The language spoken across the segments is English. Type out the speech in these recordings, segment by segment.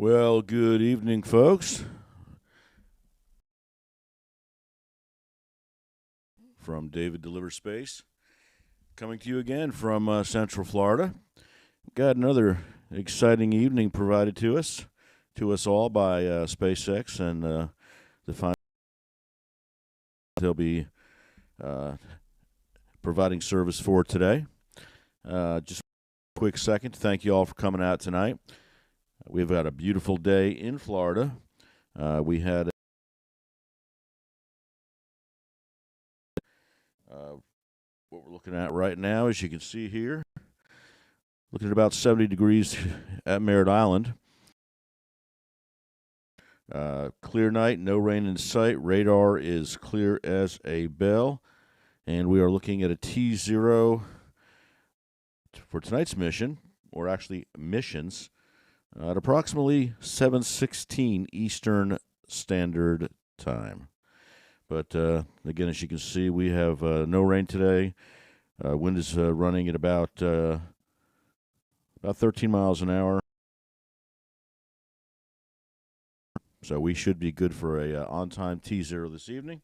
Well, good evening, folks. From David Delivers Space, coming to you again from Central Florida. Got another exciting evening provided to us all by SpaceX and the final. They'll be providing service for today. Just a quick second to thank you all for coming out tonight. We've got a beautiful day in Florida. We had what we're looking at right now, as you can see here, looking at about 70 degrees at Merritt Island. Clear night, no rain in sight. Radar is clear as a bell. And we are looking at a T0 for tonight's mission, or actually missions, at approximately 7:16 Eastern Standard Time. But again, as you can see, we have no rain today. Wind is running at about 13 miles an hour. So we should be good for a on-time T0 this evening.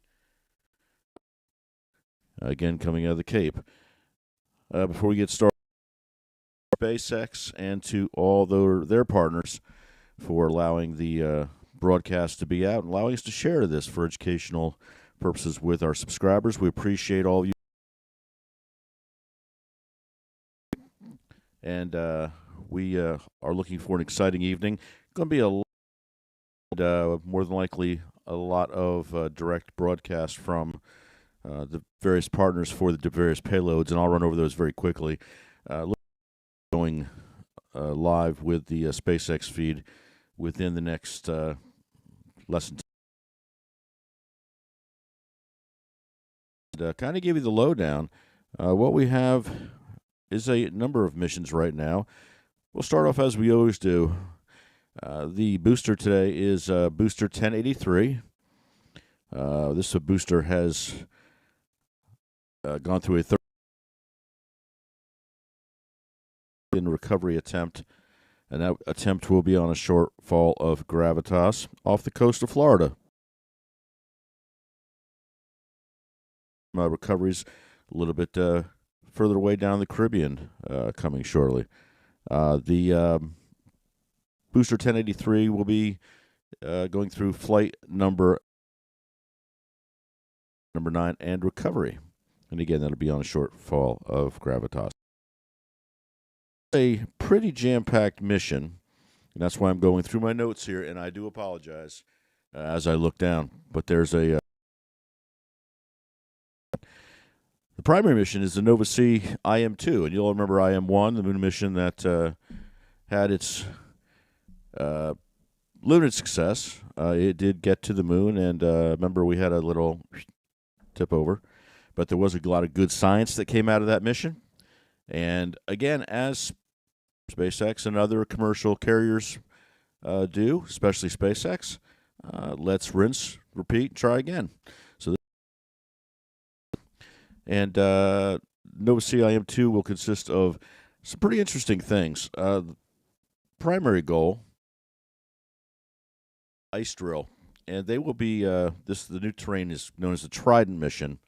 Again, coming out of the Cape. Before we get started, SpaceX and to all their partners for allowing the broadcast to be out and allowing us to share this for educational purposes with our subscribers. We appreciate all of you. And we are looking for an exciting evening. Going to be more than likely a lot of direct broadcast from the various partners for the various payloads, and I'll run over those very quickly. Going live with the SpaceX feed within the next lesson. Kind of give you the lowdown. What we have is a number of missions right now. We'll start off as we always do. The booster today is Booster 1083. This booster has gone through a third recovery attempt, and that attempt will be on a short fall of gravitas off the coast of Florida. Recoveries a little bit further away down the Caribbean coming shortly. The Booster 1083 will be going through flight number 9 and recovery. And again, that'll be on a short fall of gravitas. A pretty jam-packed mission, and that's why I'm going through my notes here, and I do apologize as I look down. But there's a the primary mission is the Nova C IM-2, and you'll remember IM-1, the moon mission that had its limited success. It did get to the moon, and remember we had a little tip over, but there was a lot of good science that came out of that mission. And again, as SpaceX and other commercial carriers do, especially SpaceX, let's rinse, repeat, try again. So, and Nova C IM-2 will consist of some pretty interesting things. Primary goal, ice drill, and they will be the new terrain is known as the Trident mission.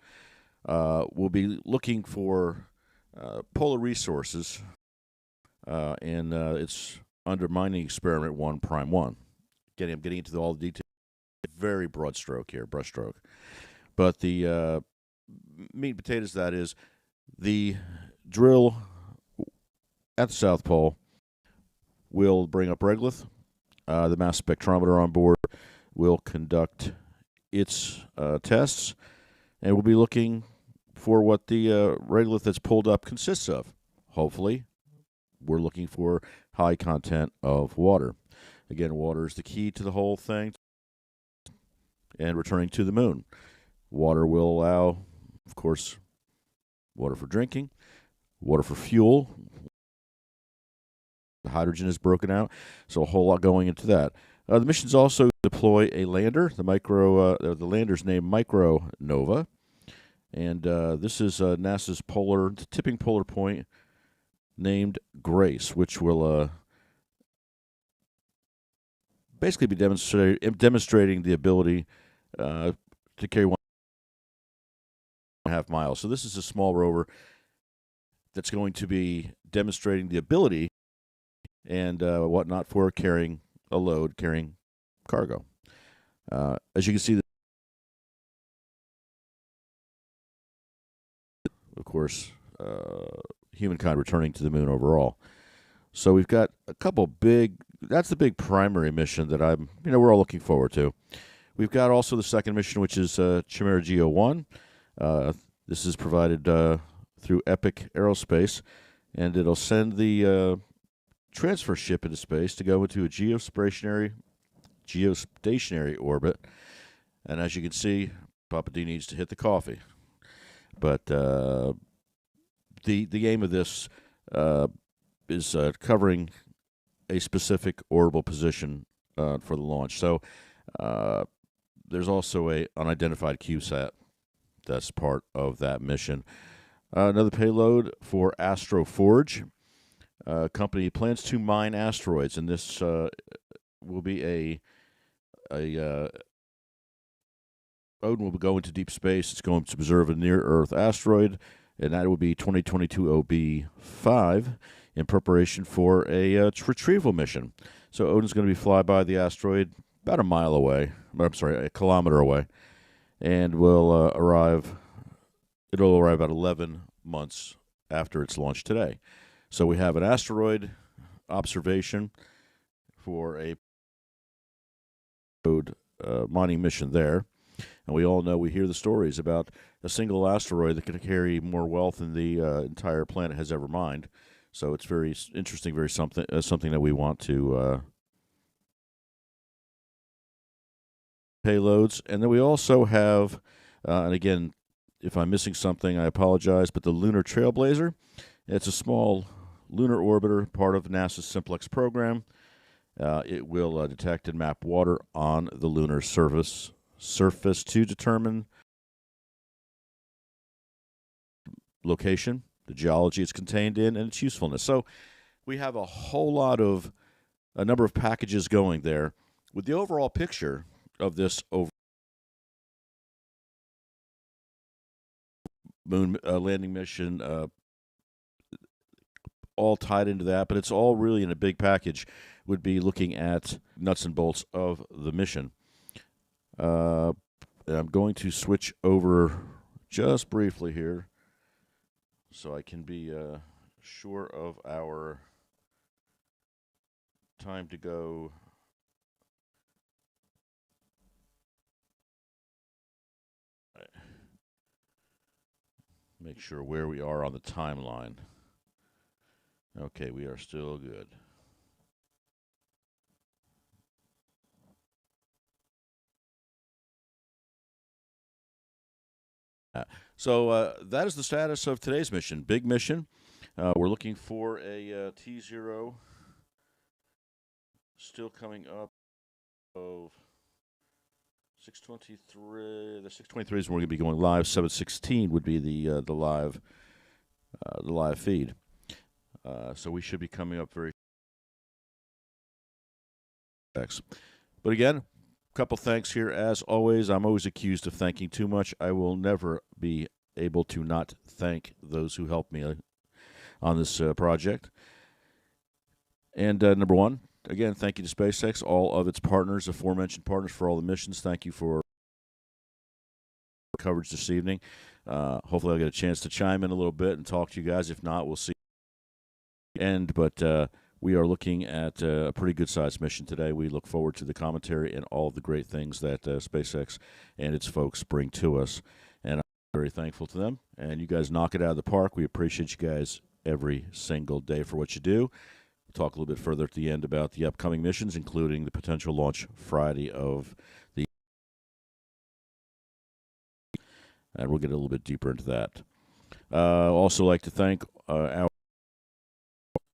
We'll be looking for polar resources, and it's under mining experiment 1 prime 1. I'm getting into all the details. Very broad stroke here, brush stroke. But the meat and potatoes, that is, the drill at the South Pole will bring up regolith. The mass spectrometer on board will conduct its tests, and we'll be looking for what the regolith that's pulled up consists of. Hopefully, we're looking for high content of water. Again, water is the key to the whole thing. And returning to the moon. Water will allow, of course, water for drinking, water for fuel. The hydrogen is broken out, so a whole lot going into that. The missions also deploy a lander. The lander's named Micro Nova. And this is NASA's tipping polar point named Grace, which will basically be demonstrating the ability to carry 1.5 miles. So this is a small rover that's going to be demonstrating the ability and whatnot for carrying a load, carrying cargo. As you can see, of course, humankind returning to the moon overall. So we've got a couple big. That's the big primary mission that we're all looking forward to. We've got also the second mission, which is Chimera GO1. This is provided through Epic Aerospace, and it'll send the transfer ship into space to go into a geostationary orbit. And as you can see, Papa D needs to hit the coffee. But the aim of this is covering a specific orbital position for the launch. So there's also a unidentified CubeSat that's part of that mission. Another payload for Astroforge. Company plans to mine asteroids, and this will be Odin will go into deep space. It's going to observe a near-Earth asteroid, and that will be 2022 OB5 in preparation for a retrieval mission. So Odin's going to be fly by the asteroid about a kilometer away, and will arrive. It'll arrive about 11 months after its launch today. So we have an asteroid observation for a mining mission there. And we all know, we hear the stories about a single asteroid that can carry more wealth than the entire planet has ever mined. So it's very interesting, something that we want to payloads. And then we also have, and again, if I'm missing something, I apologize, but the Lunar Trailblazer. It's a small lunar orbiter, part of NASA's Simplex program. It will detect and map water on the lunar surface to determine location, the geology it's contained in, and its usefulness. So we have a number of packages going there, with the overall picture of this moon landing mission all tied into that, but it's all really in a big package. Would be looking at nuts and bolts of the mission. I'm going to switch over just briefly here so I can be sure of our time to go. Make sure where we are on the timeline. Okay, we are still good. So that is the status of today's mission. Big mission. We're looking for a T0 still coming up of 623. The 623 is when we're going to be going live. 716 would be the live feed. So we should be coming up very. But again, a couple thanks here as always. I'm always accused of thanking too much. I will never be able to not thank those who helped me on this project. And number one, again, thank you to SpaceX, all of its partners, aforementioned partners, for all the missions. Thank you for coverage this evening. Hopefully I'll get a chance to chime in a little bit and talk to you guys. If not, we'll see. But we are looking at a pretty good-sized mission today. We look forward to the commentary and all of the great things that SpaceX and its folks bring to us. And I'm very thankful to them. And you guys knock it out of the park. We appreciate you guys every single day for what you do. We'll talk a little bit further at the end about the upcoming missions, including the potential launch Friday of the. And we'll get a little bit deeper into that. Also like to thank our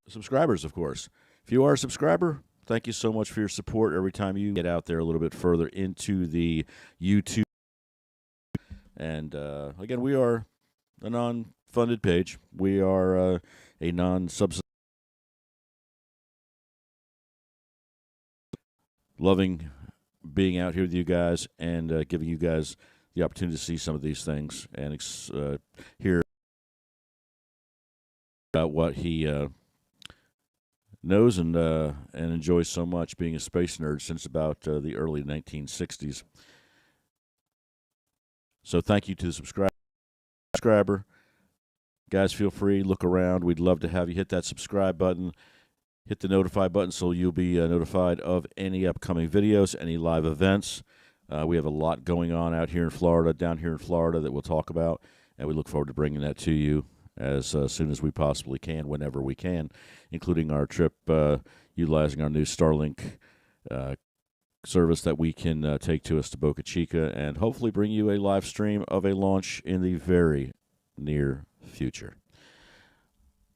subscribers, of course. If you are a subscriber, thank you so much for your support every time you get out there a little bit further into the YouTube. And again, we are a non-funded page. We are a non-subsidized. loving being out here with you guys and giving you guys the opportunity to see some of these things and hear about what he knows and enjoys so much, being a space nerd since about the early 1960s. So thank you to the subscriber. Guys, feel free, look around. We'd love to have you hit that subscribe button, hit the notify button so you'll be notified of any upcoming videos, any live events. We have a lot going on out here in Florida, down here in Florida, that we'll talk about, and we look forward to bringing that to you as soon as we possibly can, whenever we can, including our trip utilizing our new Starlink service that we can take to us to Boca Chica and hopefully bring you a live stream of a launch in the very near future.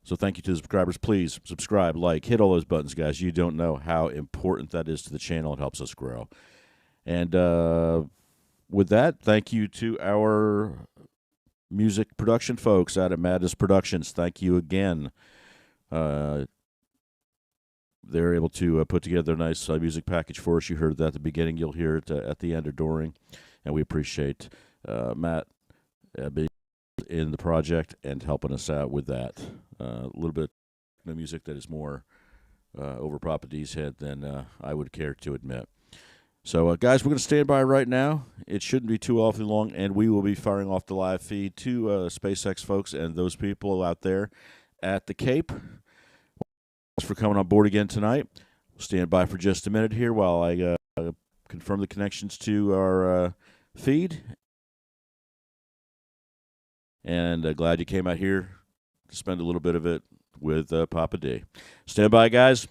So thank you to the subscribers. Please subscribe, like, hit all those buttons, guys. You don't know how important that is to the channel. It helps us grow. And with that, thank you to our music production folks out at Maddness Productions. Thank you again. They're able to put together a nice music package for us. You heard that at the beginning. You'll hear it at the end or during. And we appreciate Matt being in the project and helping us out with that. A little bit of music that is more over Papa D's head than I would care to admit. So, guys, we're going to stand by right now. It shouldn't be too awfully long, and we will be firing off the live feed to SpaceX folks and those people out there at the Cape. Thanks for coming on board again tonight. We'll stand by for just a minute here while I confirm the connections to our feed. And glad you came out here to spend a little bit of it with Papa D. Stand by, guys.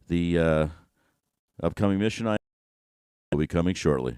The upcoming mission will be coming shortly.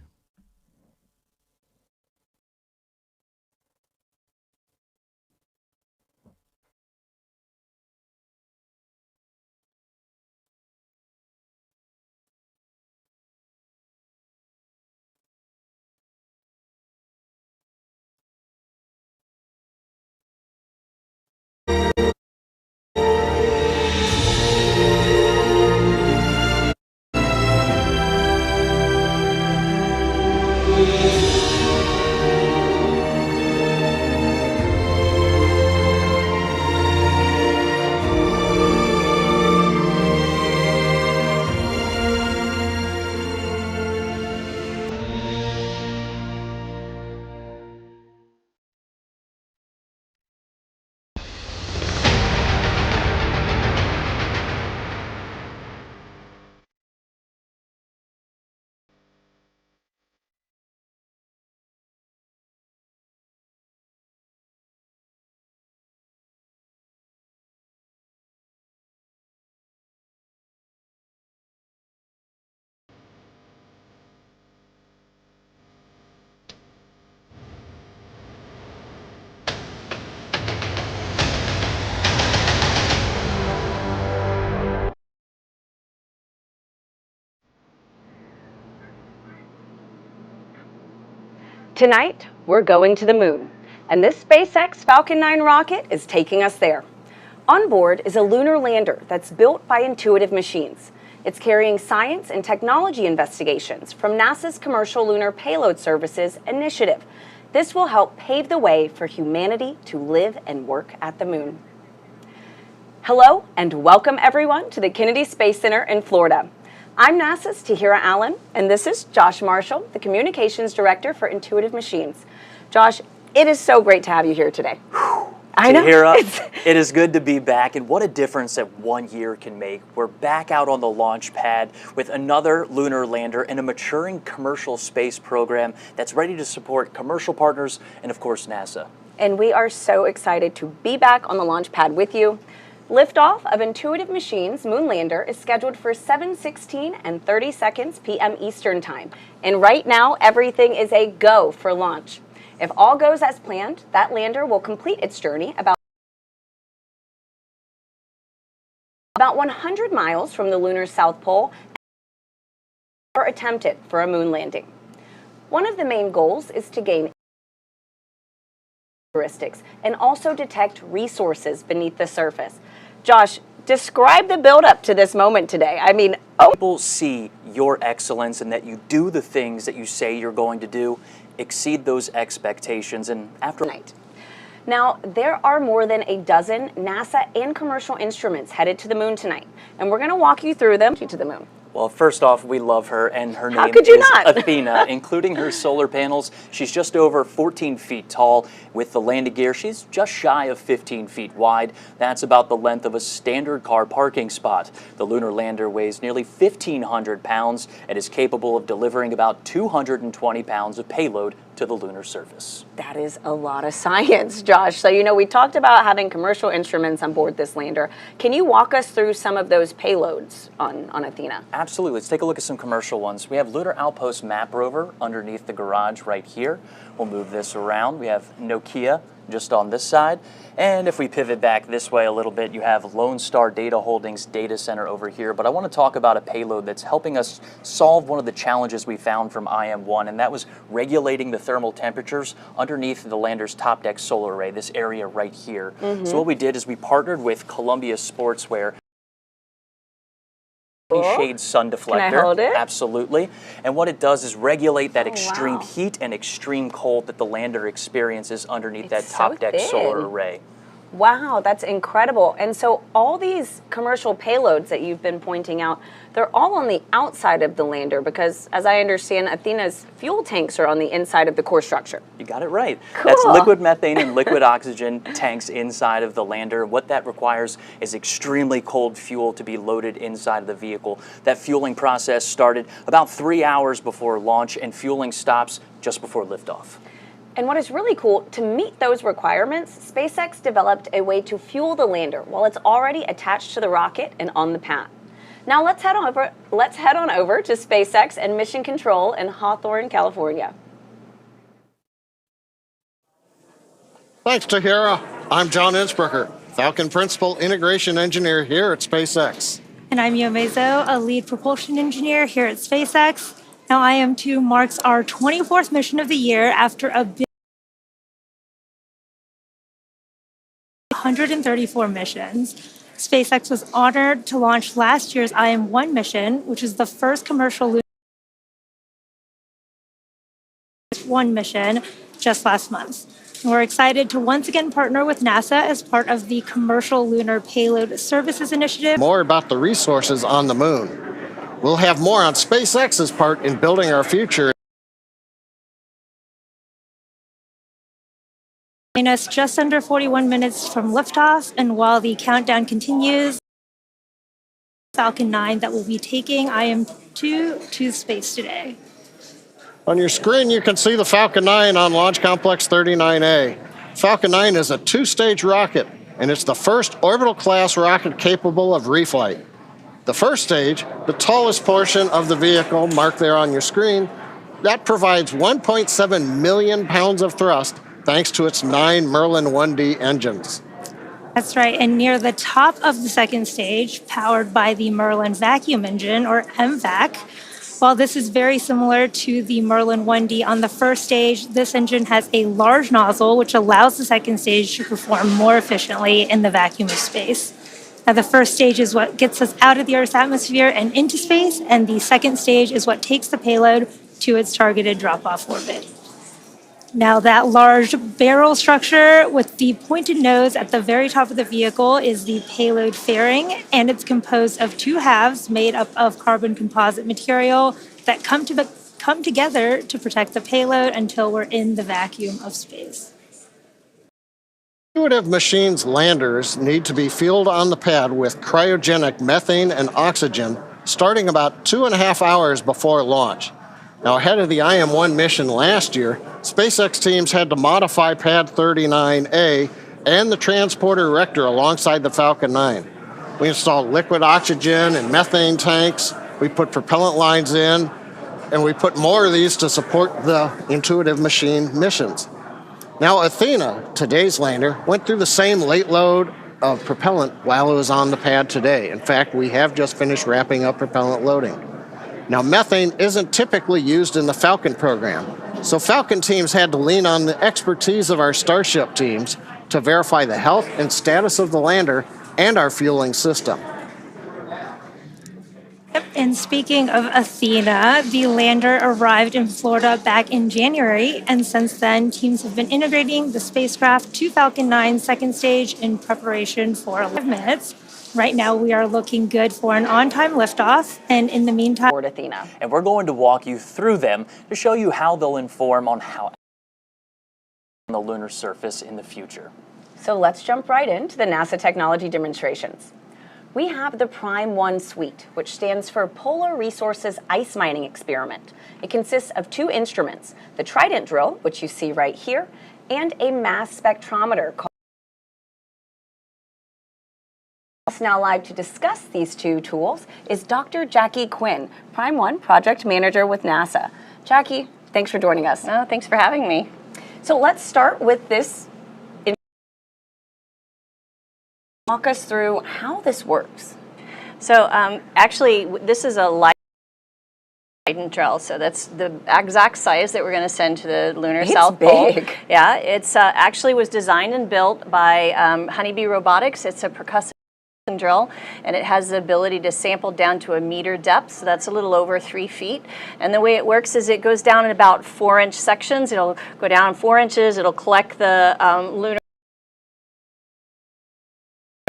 Tonight, we're going to the moon, and this SpaceX Falcon 9 rocket is taking us there. On board is a lunar lander that's built by Intuitive Machines. It's carrying science and technology investigations from NASA's Commercial Lunar Payload Services initiative. This will help pave the way for humanity to live and work at the moon. Hello, and welcome everyone to the Kennedy Space Center in Florida. I'm NASA's Tahira Allen, and this is Josh Marshall, the Communications Director for Intuitive Machines. Josh, it is so great to have you here today. I know. Tahira, it is good to be back, and what a difference that 1 year can make. We're back out on the launch pad with another lunar lander and a maturing commercial space program that's ready to support commercial partners and, of course, NASA. And we are so excited to be back on the launch pad with you. Liftoff of Intuitive Machines moon lander is scheduled for 7:16 and 30 seconds p.m. Eastern Time. And right now, everything is a go for launch. If all goes as planned, that lander will complete its journey about 100 miles from the lunar South Pole or attempt it for a moon landing. One of the main goals is to gain characteristics and also detect resources beneath the surface. Josh, Describe the build-up to this moment today. I mean, People see your excellence and that you do the things that you say you're going to do, exceed those expectations, and after night. Now, there are more than a dozen NASA and commercial instruments headed to the moon tonight, and we're going to walk you through them to the moon. Well, first off, we love her, and her How name could you is not? Athena, including her solar panels. She's just over 14 feet tall. With the landing gear, she's just shy of 15 feet wide. That's about the length of a standard car parking spot. The lunar lander weighs nearly 1,500 pounds and is capable of delivering about 220 pounds of payload to the lunar surface. That is a lot of science, Josh. So, you know, we talked about having commercial instruments on board this lander. Can you walk us through some of those payloads on Athena? Absolutely. Let's take a look at some commercial ones. We have Lunar Outpost Map Rover underneath the garage right here. We'll move this around. We have Nokia just on this side. And if we pivot back this way a little bit, you have Lone Star Data Holdings Data Center over here. But I want to talk about a payload that's helping us solve one of the challenges we found from IM-1, and that was regulating the thermal temperatures underneath the lander's top deck solar array, this area right here. So what we did is we partnered with Columbia Sportswear. Shade sun deflector. Can I hold it? Absolutely. And what it does is regulate that extreme heat and extreme cold that the lander experiences underneath that top deck solar array. Wow, that's incredible. And so all these commercial payloads that you've been pointing out, they're all on the outside of the lander because, as I understand, Athena's fuel tanks are on the inside of the core structure. You got it right. Cool. That's liquid methane and liquid oxygen tanks inside of the lander. What that requires is extremely cold fuel to be loaded inside of the vehicle. That fueling process started about 3 hours before launch, and fueling stops just before liftoff. And what is really cool, to meet those requirements, SpaceX developed a way to fuel the lander while it's already attached to the rocket and on the path. Now let's head on over to SpaceX and Mission Control in Hawthorne, California. Thanks, Tahira. I'm John Innsbrucker, Falcon Principal Integration Engineer here at SpaceX. And I'm Yomezo, a lead propulsion engineer here at SpaceX. Now, IM-2 marks our 24th mission of the year after 134 missions. SpaceX was honored to launch last year's IM-1 mission, which is the first commercial lunar one mission just last month. And we're excited to once again partner with NASA as part of the Commercial Lunar Payload Services Initiative. More about the resources on the moon. We'll have more on SpaceX's part in building our future. Us just under 41 minutes from liftoff, and while the countdown continues, Falcon 9 that will be taking IM-2 to space today. On your screen, you can see the Falcon 9 on Launch Complex 39A. Falcon 9 is a two-stage rocket, and it's the first orbital-class rocket capable of reflight. The first stage, the tallest portion of the vehicle, marked there on your screen, that provides 1.7 million pounds of thrust thanks to its 9 Merlin 1D engines. That's right, and near the top of the second stage, powered by the Merlin vacuum engine, or MVAC, while this is very similar to the Merlin 1D on the first stage, this engine has a large nozzle which allows the second stage to perform more efficiently in the vacuum of space. Now, the first stage is what gets us out of the Earth's atmosphere and into space, and the second stage is what takes the payload to its targeted drop-off orbit. Now, that large barrel structure with the pointed nose at the very top of the vehicle is the payload fairing, and it's composed of two halves made up of carbon composite material that come together to protect the payload until we're in the vacuum of space. Intuitive Machines landers need to be fueled on the pad with cryogenic methane and oxygen starting about 2.5 hours before launch. Now, ahead of the IM-1 mission last year, SpaceX teams had to modify Pad 39A and the transporter erector alongside the Falcon 9. We installed liquid oxygen and methane tanks, we put propellant lines in, and we put more of these to support the Intuitive Machine missions. Now, Athena, today's lander, went through the same late load of propellant while it was on the pad today. In fact, we have just finished wrapping up propellant loading. Now, methane isn't typically used in the Falcon program, so Falcon teams had to lean on the expertise of our Starship teams to verify the health and status of the lander and our fueling system. And speaking of Athena, the lander arrived in Florida back in January, and since then, teams have been integrating the spacecraft to Falcon 9's second stage in preparation for 11 minutes. Right now, we are looking good for an on-time liftoff, and in the meantime, Athena. And we're going to walk you through them to show you how they'll inform on how on the lunar surface in the future. So let's jump right into the NASA technology demonstrations. We have the Prime 1 suite, which stands for Polar Resources Ice Mining Experiment. It consists of 2 instruments, the Trident drill, which you see right here, and a mass spectrometer called. Now live to discuss these 2 tools is Dr. Jackie Quinn, Prime 1 Project Manager with NASA. Jackie, thanks for joining us. No, thanks for having me. So let's start with this. Walk us through how this works. So actually, this is a light drill. So that's the exact size that we're going to send to the lunar South Pole. Big. Yeah, it's actually was designed and built by Honeybee Robotics. It's a percussive drill, and it has the ability to sample down to a meter depth, so that's a little over 3 feet. And the way it works is it goes down in about 4-inch sections. It'll go down 4 inches. It'll collect the lunar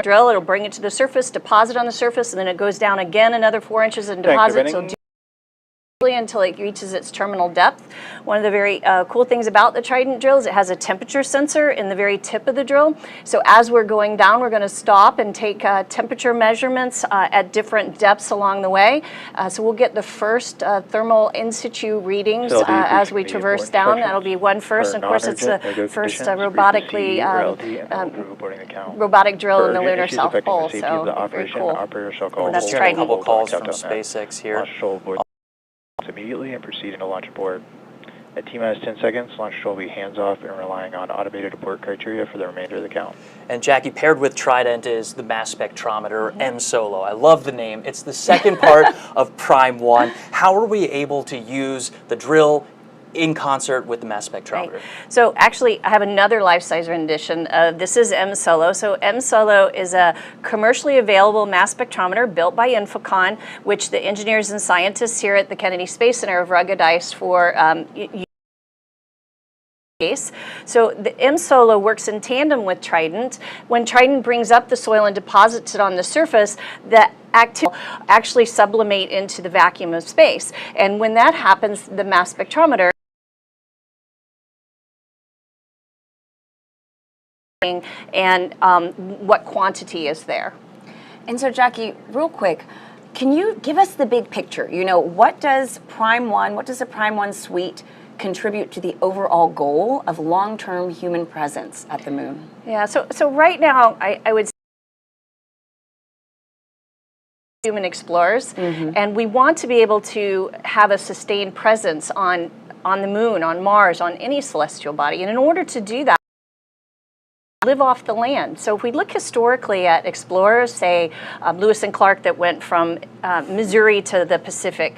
drill, it'll bring it to the surface, deposit on the surface, and then it goes down again another 4 inches and deposits. So until it reaches its terminal depth. One of the very cool things about the Trident drill is it has a temperature sensor in the very tip of the drill. So as we're going down, we're going to stop and take temperature measurements at different depths along the way. So we'll get the first thermal in situ readings as we traverse down. That'll be one first. And of course, it's the first robotic drill in the lunar South Pole. So very cool. That's Trident. A couple calls from SpaceX here. Immediately and proceeding to launch abort. At T-minus 10 seconds, launch will be hands-off and relying on automated abort criteria for the remainder of the count. And Jackie, paired with Trident is the mass spectrometer, M-Solo. I love the name. It's the second part of Prime 1. How are we able to use the drill in concert with the mass spectrometer? Right. So actually, I have another life-size rendition. This is M-Solo. So M-Solo is a commercially available mass spectrometer built by Infocon, which the engineers and scientists here at the Kennedy Space Center have ruggedized for So the M-Solo works in tandem with Trident. When Trident brings up the soil and deposits it on the surface, the activity will actually sublimate into the vacuum of space. And when that happens, the mass spectrometer and what quantity is there. And so, Jackie, real quick, can you give us the big picture? You know, what does the Prime 1 suite contribute to the overall goal of long-term human presence at the moon? Yeah, so right now, I would say human explorers, and we want to be able to have a sustained presence on the moon, on Mars, on any celestial body. And in order to do that, live off the land. So if we look historically at explorers, say Lewis and Clark that went from Missouri to the Pacific,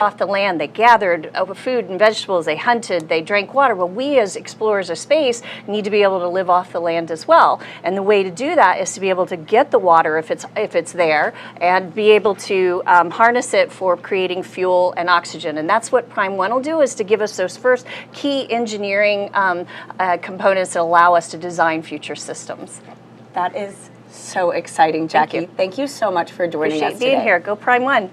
off the land, they gathered food and vegetables, they hunted, they drank water. Well, we as explorers of space need to be able to live off the land as well. And the way to do that is to be able to get the water if it's there, and be able to harness it for creating fuel and oxygen. And that's what Prime 1 will do, is to give us those first key engineering components that allow us to design future systems. That is so exciting, Jackie. Thank you so much for joining us today. Being here. Go Prime 1.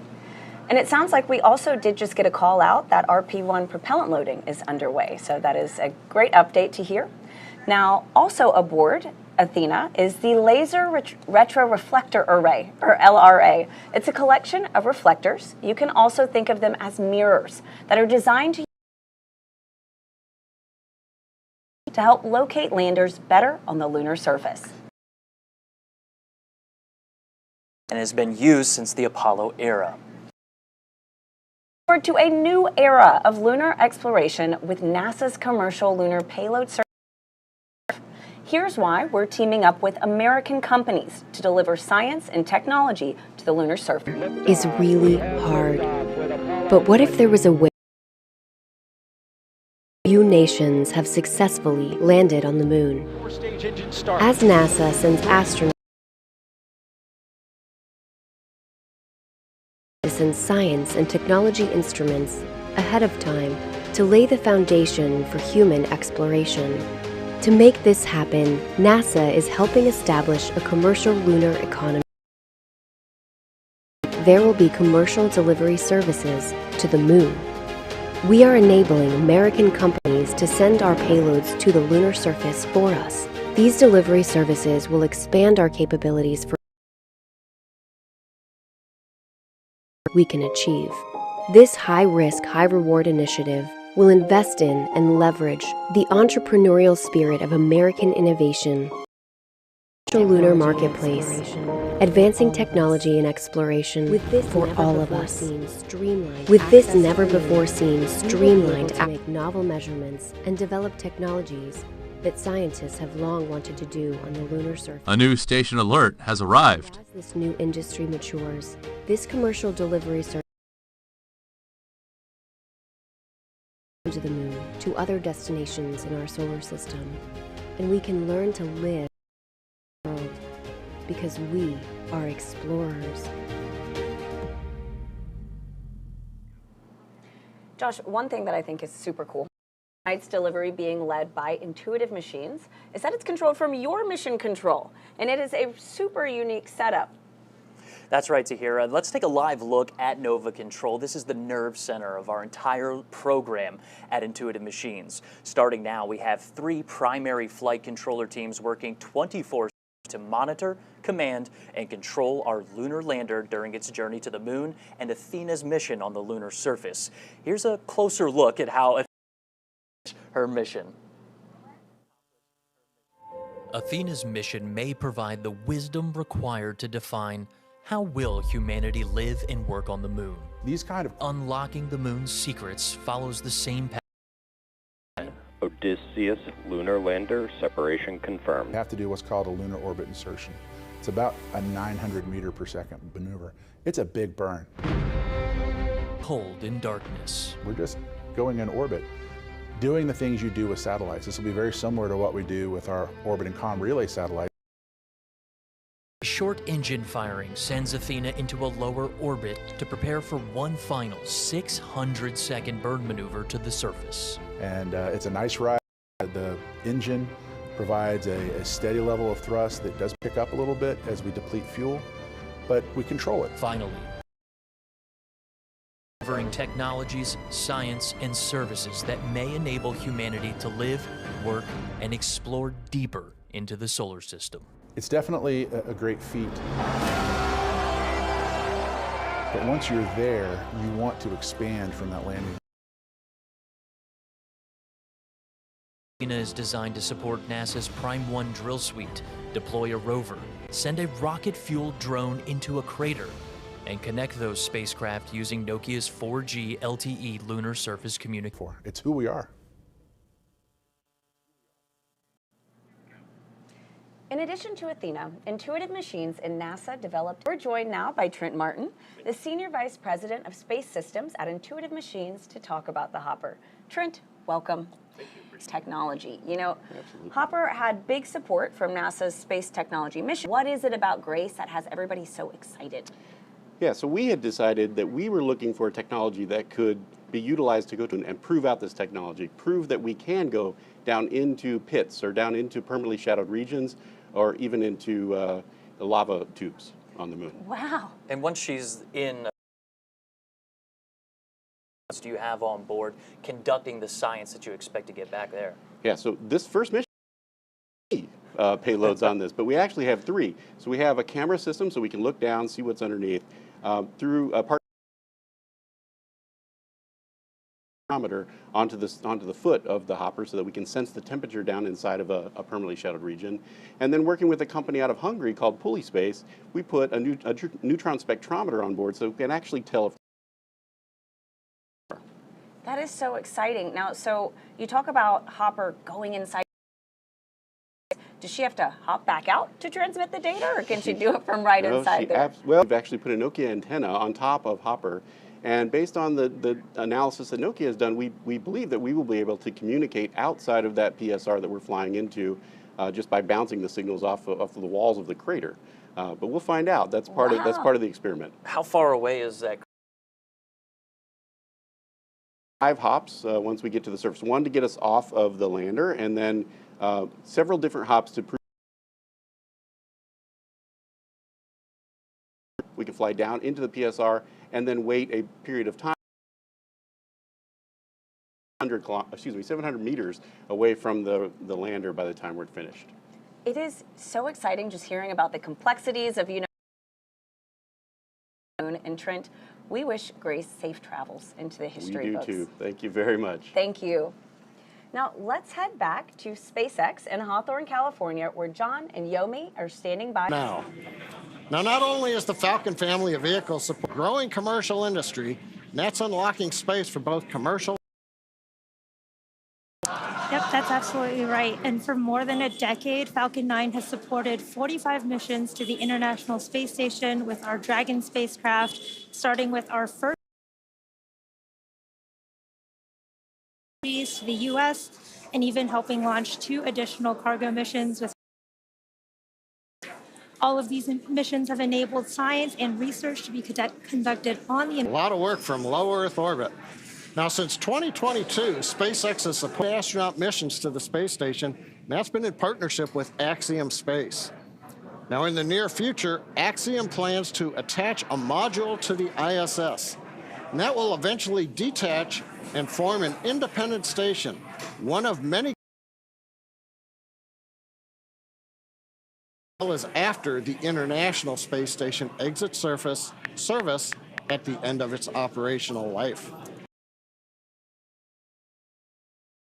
And it sounds like we also did just get a call out that RP1 propellant loading is underway. So that is a great update to hear. Now, also aboard Athena is the Laser Retroreflector Array, or LRA. It's a collection of reflectors. You can also think of them as mirrors that are designed to help locate landers better on the lunar surface. And has been used since the Apollo era. Forward to a new era of lunar exploration with NASA's commercial lunar payload service. Here's why we're teaming up with American companies to deliver science and technology to the lunar surface. Is really hard. But what if there was a way Few nations have successfully landed on the moon. As NASA sends astronauts to send science and technology instruments ahead of time to lay the foundation for human exploration. To make this happen, NASA is helping establish a commercial lunar economy. There will be commercial delivery services to the moon. We are enabling American companies to send our payloads to the lunar surface for us. These delivery services will expand our capabilities for we can achieve. This high-risk, high-reward initiative will invest in and leverage the entrepreneurial spirit of American innovation. Lunar marketplace, advancing technology and exploration for all of us. With this never-before-seen streamlined to make novel measurements and develop technologies that scientists have long wanted to do on the lunar surface. A new station alert has arrived. As this new industry matures, this commercial delivery service to the moon, to other destinations in our solar system, and we can learn to live because we are explorers. Josh, one thing that I think is super cool, tonight's delivery being led by Intuitive Machines, is that it's controlled from your mission control, and it is a super unique setup. That's right, Tahira. Let's take a live look at Nova Control. This is the nerve center of our entire program at Intuitive Machines. Starting now, we have 3 primary flight controller teams working 24/7 to monitor, command, and control our lunar lander during its journey to the moon and Athena's mission on the lunar surface. Here's a closer look at how her mission. Athena's mission may provide the wisdom required to define how will humanity live and work on the moon. These kind of unlocking the moon's secrets follows the same path. Odysseus lunar lander separation confirmed. You have to do what's called a lunar orbit insertion. It's about a 900 meter per second maneuver. It's a big burn. Cold in darkness. We're just going in orbit, doing the things you do with satellites. This will be very similar to what we do with our orbit and comm relay satellite. Short engine firing sends Athena into a lower orbit to prepare for one final 600-second burn maneuver to the surface. And it's a nice ride. The engine provides a steady level of thrust that does pick up a little bit as we deplete fuel, but we control it. Finally, covering technologies, science, and services that may enable humanity to live, work, and explore deeper into the solar system. It's definitely a great feat. But once you're there, you want to expand from that landing. Athena is designed to support NASA's Prime 1 drill suite, deploy a rover, send a rocket-fueled drone into a crater, and connect those spacecraft using Nokia's 4G LTE lunar surface communication. It's who we are. In addition to Athena, Intuitive Machines and NASA developed. We're joined now by Trent Martin, the Senior Vice President of Space Systems at Intuitive Machines, to talk about the Hopper. Trent, welcome. Thank you. Technology. You know, Absolutely. Hopper had big support from NASA's space technology mission. What is it about Grace that has everybody so excited? Yeah, so we had decided that we were looking for a technology that could be utilized to go to and prove out this technology, prove that we can go down into pits or down into permanently shadowed regions or even into the lava tubes on the moon. Wow. And once she's in, do you have on board conducting the science that you expect to get back there? Yeah, so this first mission payloads on this, but we actually have 3. So we have a camera system so we can look down, see what's underneath, through a part onto the foot of the hopper so that we can sense the temperature down inside of a permanently shadowed region. And then working with a company out of Hungary called Space, we put a neutron spectrometer on board so we can actually tell if. That is so exciting. Now, so you talk about Hopper going inside. Does she have to hop back out to transmit the data, or can she do it from inside there? Well, we've actually put a Nokia antenna on top of Hopper, And based on the analysis that Nokia has done, we believe that we will be able to communicate outside of that PSR that we're flying into just by bouncing the signals off of the walls of the crater. But we'll find out. That's part of the experiment. How far away is that? 5 hops once we get to the surface. 1 to get us off of the lander, and then several different hops to prove we can fly down into the PSR and then wait a period of time 700 meters away from the lander by the time we're finished. It is so exciting just hearing about the complexities of, and Trent, we wish Grace safe travels into the history books. We do too. Thank you very much. Thank you. Now let's head back to SpaceX in Hawthorne, California, where John and Yomi are standing by. Now, not only is the Falcon family of vehicles supporting growing commercial industry, and that's unlocking space for both commercial. Yep, that's absolutely right. And for more than a decade, Falcon 9 has supported 45 missions to the International Space Station with our Dragon spacecraft, starting with our first to the U.S., and even helping launch 2 additional cargo missions with. All of these missions have enabled science and research to be conducted on the. A lot of work from low Earth orbit. Now, since 2022, SpaceX has supported astronaut missions to the space station, and that's been in partnership with Axiom Space. Now, in the near future, Axiom plans to attach a module to the ISS, and that will eventually detach and form an independent station, one of many is after the International Space Station exits service at the end of its operational life.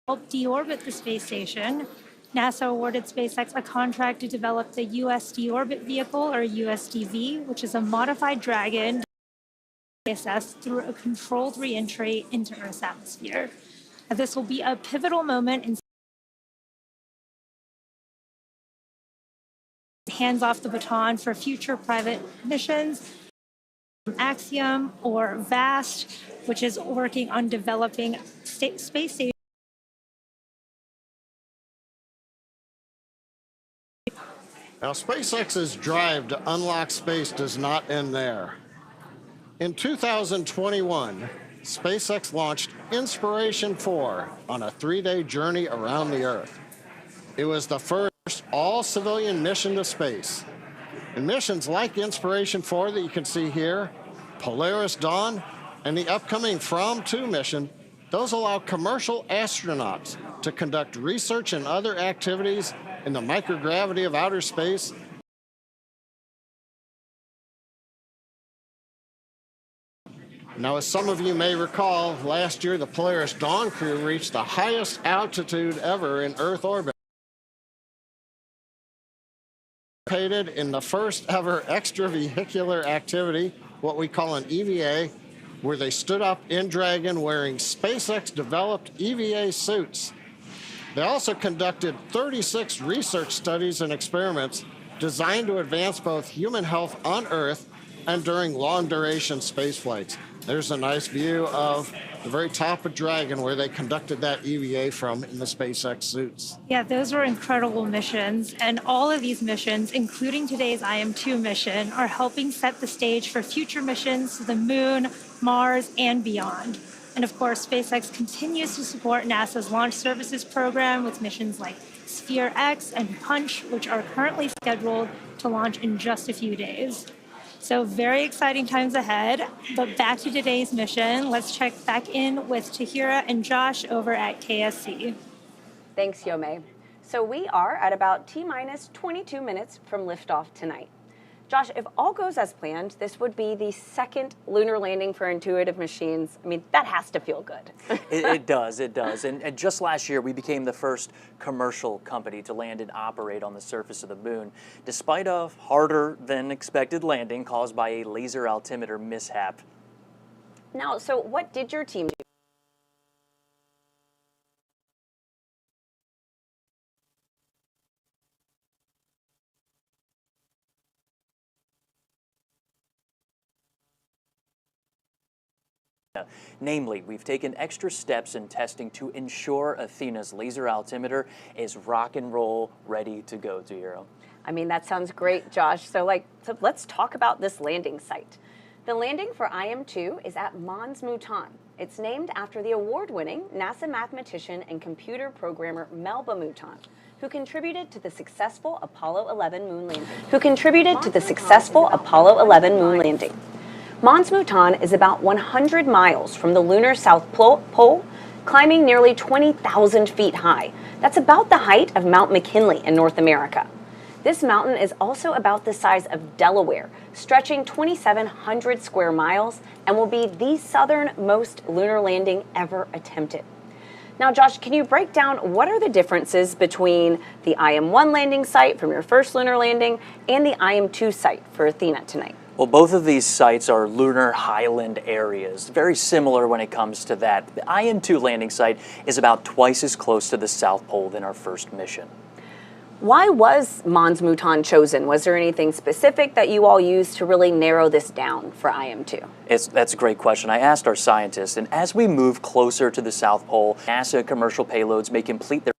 Help deorbit the space station, NASA awarded SpaceX a contract to develop the US Deorbit Vehicle, or USDV, which is a modified Dragon ISS through a controlled re-entry into Earth's atmosphere. Now, this will be a pivotal moment in hands off the baton for future private missions. Axiom, or VAST, which is working on developing space station. Now, SpaceX's drive to unlock space does not end there. In 2021, SpaceX launched Inspiration 4 on a 3-day journey around the Earth. It was the first all-civilian mission to space. And missions like Inspiration 4 that you can see here, Polaris Dawn, and the upcoming From-2 mission, those allow commercial astronauts to conduct research and other activities in the microgravity of outer space. Now, as some of you may recall, last year the Polaris Dawn crew reached the highest altitude ever in Earth orbit. In the first ever extravehicular activity, what we call an EVA, where they stood up in Dragon wearing SpaceX-developed EVA suits. They also conducted 36 research studies and experiments designed to advance both human health on Earth and during long-duration space flights. There's a nice view of the very top of Dragon where they conducted that EVA from in the SpaceX suits. Yeah, those were incredible missions, and all of these missions, including today's IM-2 mission, are helping set the stage for future missions to the Moon, Mars, and beyond. And of course, SpaceX continues to support NASA's Launch Services program with missions like Sphere X and Punch, which are currently scheduled to launch in just a few days. So very exciting times ahead, but back to today's mission. Let's check back in with Tahira and Josh over at KSC. Thanks, Yome. So we are at about T-minus 22 minutes from liftoff tonight. Josh, if all goes as planned, this would be the second lunar landing for Intuitive Machines. I mean, that has to feel good. It does. And just last year, we became the first commercial company to land and operate on the surface of the moon, despite a harder than expected landing caused by a laser altimeter mishap. Now, so what did your team do? Namely, we've taken extra steps in testing to ensure Athena's laser altimeter is rock and roll ready to go, Zahira. I mean, that sounds great, Josh. So let's talk about this landing site. The landing for IM-2 is at Mons Mouton. It's named after the award-winning NASA mathematician and computer programmer Melba Mouton, who contributed to the successful Apollo 11 moon landing. Mons Mouton is about 100 miles from the lunar South Pole, climbing nearly 20,000 feet high. That's about the height of Mount McKinley in North America. This mountain is also about the size of Delaware, stretching 2,700 square miles, and will be the southernmost lunar landing ever attempted. Now, Josh, can you break down what are the differences between the IM-1 landing site from your first lunar landing and the IM-2 site for Athena tonight? Well, both of these sites are lunar highland areas, very similar when it comes to that. The IM-2 landing site is about twice as close to the South Pole than our first mission. Why was Mons Mouton chosen? Was there anything specific that you all used to really narrow this down for IM-2? That's a great question. I asked our scientists, and as we move closer to the South Pole, NASA commercial payloads may complete their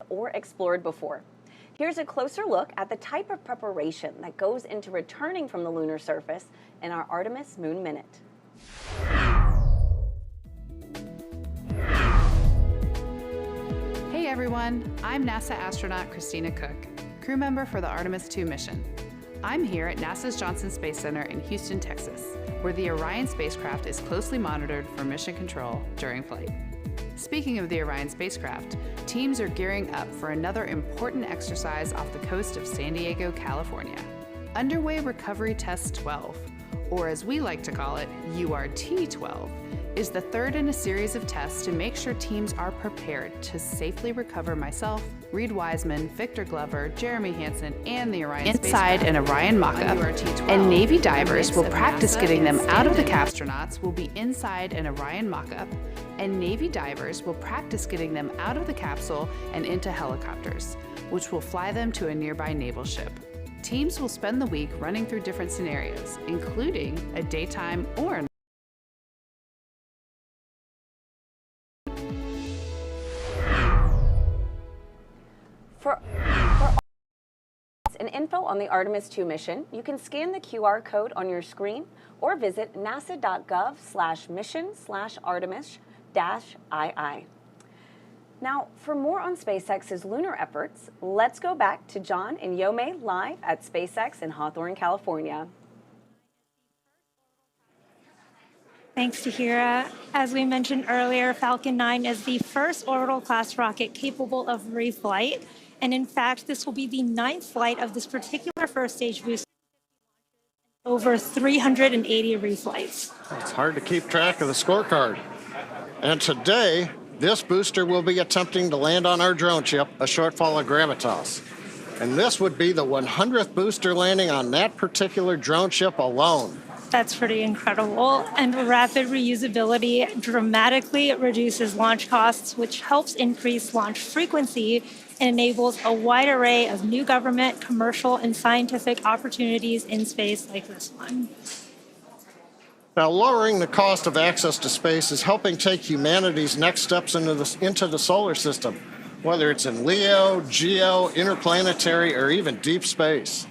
or explored before. Here's a closer look at the type of preparation that goes into returning from the lunar surface in our Artemis Moon Minute. Hey everyone, I'm NASA astronaut Christina Cook, crew member for the Artemis 2 mission. I'm here at NASA's Johnson Space Center in Houston, Texas, where the Orion spacecraft is closely monitored for mission control during flight. Speaking of the Orion spacecraft, teams are gearing up for another important exercise off the coast of San Diego, California. Underway Recovery Test 12, or as we like to call it, URT-12, is the third in a series of tests to make sure teams are prepared to safely recover myself, Reed Wiseman, Victor Glover, Jeremy Hansen, and the Orion spacecraft inside an Orion mock-up, and Navy divers will practice getting them out of the capsule. Astronauts will be inside an Orion mock-up, and Navy divers will practice getting them out of the capsule and into helicopters, which will fly them to a nearby naval ship. Teams will spend the week running through different scenarios, including a daytime or a For and info on the Artemis 2 mission, you can scan the QR code on your screen or visit nasa.gov/mission/Artemis-II. Now, for more on SpaceX's lunar efforts, let's go back to John and Yomei live at SpaceX in Hawthorne, California. Thanks, Zahira. As we mentioned earlier, Falcon 9 is the first orbital class rocket capable of reflight. And in fact, this will be the 9th flight of this particular first stage booster. Over 380 reflights. It's hard to keep track of the scorecard. And today, this booster will be attempting to land on our drone ship, a shortfall of Gravitas. And this would be the 100th booster landing on that particular drone ship alone. That's pretty incredible. And rapid reusability dramatically reduces launch costs, which helps increase launch frequency and enables a wide array of new government, commercial, and scientific opportunities in space like this one. Now, lowering the cost of access to space is helping take humanity's next steps into the solar system, whether it's in LEO, GEO, interplanetary, or even deep space.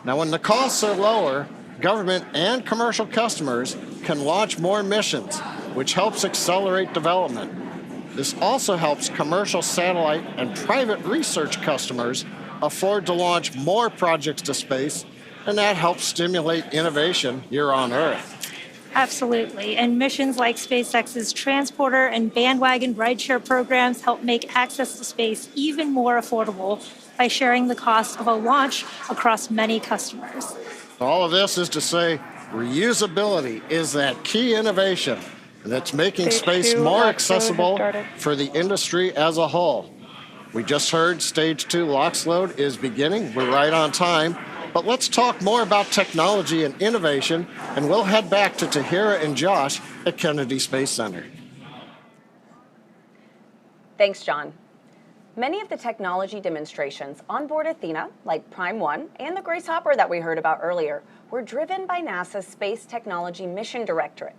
Now, when the costs are lower, government and commercial customers can launch more missions, which helps accelerate development. This also helps commercial satellite and private research customers afford to launch more projects to space, and that helps stimulate innovation here on Earth. Absolutely. And missions like SpaceX's Transporter and Bandwagon rideshare programs help make access to space even more affordable by sharing the cost of a launch across many customers. All of this is to say Reusability is that key innovation that's making Stage space 2 more launch load accessible has started. for the industry as a whole. We just heard Stage 2 LOX load is beginning. We're right on time. But let's talk more about technology and innovation, and we'll head back to Tahira and Josh at Kennedy Space Center. Thanks, John. Many of the technology demonstrations on board Athena, like Prime 1 and the Grace Hopper that we heard about earlier, were driven by NASA's Space Technology Mission Directorate.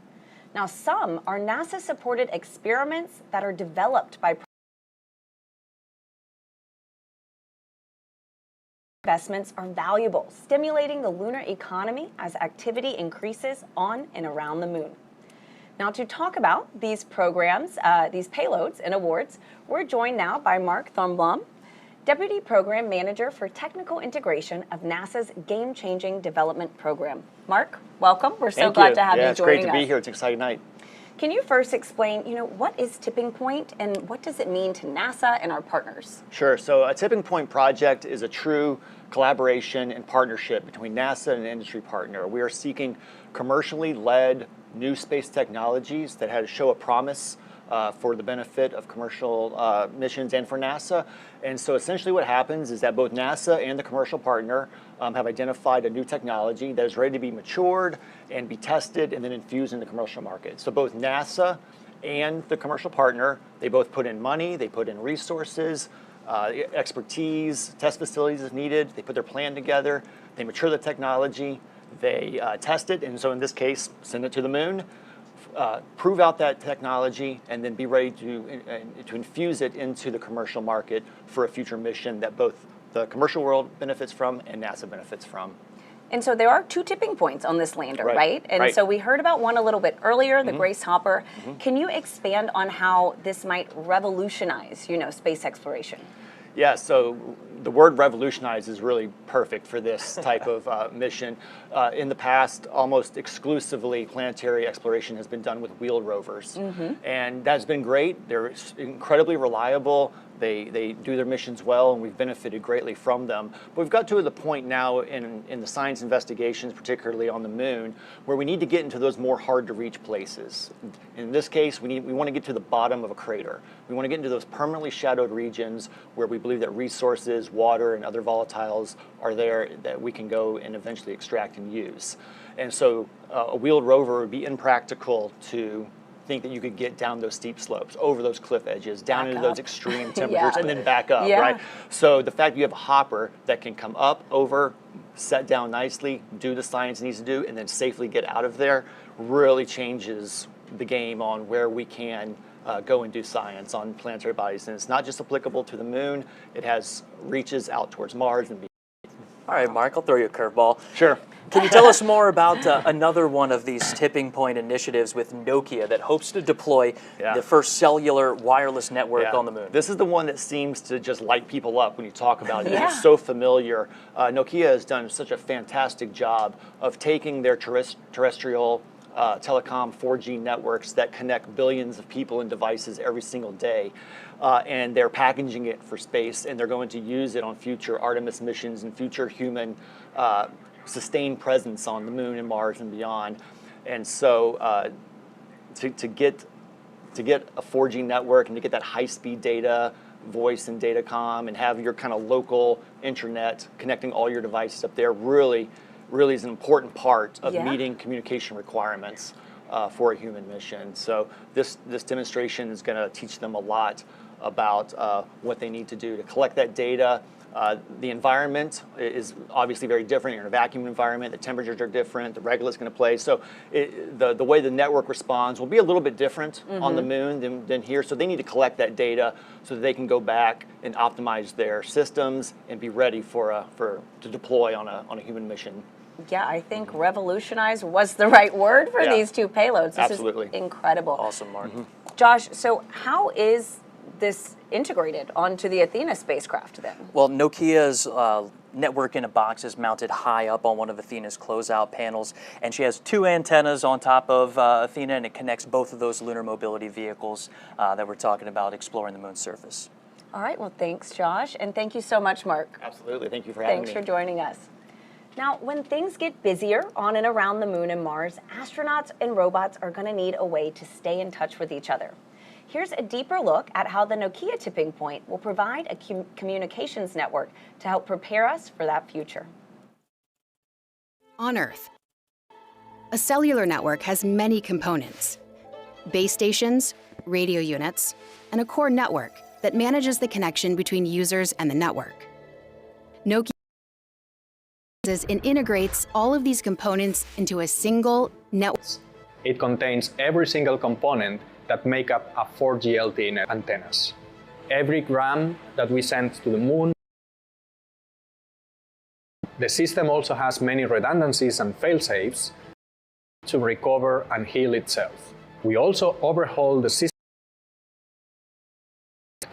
Now, some are NASA-supported experiments that are developed by investments are valuable, stimulating the lunar economy as activity increases on and around the moon. Now, to talk about these programs, these payloads and awards, we're joined now by Mark Thornblom, Deputy Program Manager for Technical Integration of NASA's Game-Changing Development Program. Mark, welcome. We're so glad to have you joining us. Yeah, it's great to be here. It's an exciting night. Can you first explain, what is Tipping Point and what does it mean to NASA and our partners? Sure. So a Tipping Point project is a true collaboration and partnership between NASA and an industry partner. We are seeking commercially led new space technologies that show a promise for the benefit of commercial missions and for NASA. And so essentially what happens is that both NASA and the commercial partner have identified a new technology that is ready to be matured and be tested and then infused in the commercial market. So both NASA and the commercial partner, they both put in money, they put in resources, expertise, test facilities if needed, they put their plan together, they mature the technology, they test it, and so in this case, send it to the moon, prove out that technology, and then be ready to infuse it into the commercial market for a future mission that both the commercial world benefits from and NASA benefits from. And so there are 2 tipping points on this lander, right? And so we heard about one a little bit earlier, the Grace Hopper. Can you expand on how this might revolutionize, space exploration? Yeah, so the word revolutionize is really perfect for this type of mission. In the past, almost exclusively planetary exploration has been done with wheeled rovers. And that's been great. They're incredibly reliable. They do their missions well, and we've benefited greatly from them. But we've got to the point now in the science investigations, particularly on the moon, where we need to get into those more hard-to-reach places. In this case, we want to get to the bottom of a crater. We want to get into those permanently shadowed regions where we believe that resources, water, and other volatiles are there that we can go and eventually extract and use. And so a wheeled rover would be impractical to think that you could get down those steep slopes, over those cliff edges, down into those extreme temperatures, and then back up, right? So the fact that you have a hopper that can come up, over, set down nicely, do the science it needs to do, and then safely get out of there really changes the game on where we can go and do science on planetary bodies. And it's not just applicable to the moon, it has reaches out towards Mars and beyond. All right, Mark, I'll throw you a curveball. Sure. Can you tell us more about another one of these tipping point initiatives with Nokia that hopes to deploy the first cellular wireless network on the moon? This is the one that seems to just light people up when you talk about it. It's so familiar. Nokia has done such a fantastic job of taking their terrestrial telecom 4G networks that connect billions of people and devices every single day. And they're packaging it for space, and they're going to use it on future Artemis missions and future human sustained presence on the moon and Mars and beyond. And so to get a 4G network and to get that high-speed data, voice and datacom, and have your kind of local internet connecting all your devices up there really is an important part of meeting communication requirements for a human mission. So this demonstration is going to teach them a lot about what they need to do to collect that data. The environment is obviously very different. You're in a vacuum environment, the temperatures are different, the regolith's going to play. So the way the network responds will be a little bit different on the moon than here. So they need to collect that data so that they can go back and optimize their systems and be ready to deploy on a human mission. Yeah, I think revolutionize was the right word for these 2 payloads. This is incredible. Awesome, Mark. Josh, so how is this integrated onto the Athena spacecraft then? Well, Nokia's network in a box is mounted high up on one of Athena's closeout panels, and she has 2 antennas on top of Athena, and it connects both of those lunar mobility vehicles that we're talking about exploring the moon's surface. All right, well, thanks, Josh, and thank you so much, Mark. Absolutely, thank you for having me. Thanks for joining us. Now, when things get busier on and around the moon and Mars, astronauts and robots are going to need a way to stay in touch with each other. Here's a deeper look at how the Nokia tipping point will provide a communications network to help prepare us for that future. On Earth, a cellular network has many components: base stations, radio units, and a core network that manages the connection between users and the network. Nokia and integrates all of these components into a single network. It contains every single component that make up a 4G LTE antennas. Every gram that we send to the moon. The system also has many redundancies and fail-safes to recover and heal itself. We also overhaul the system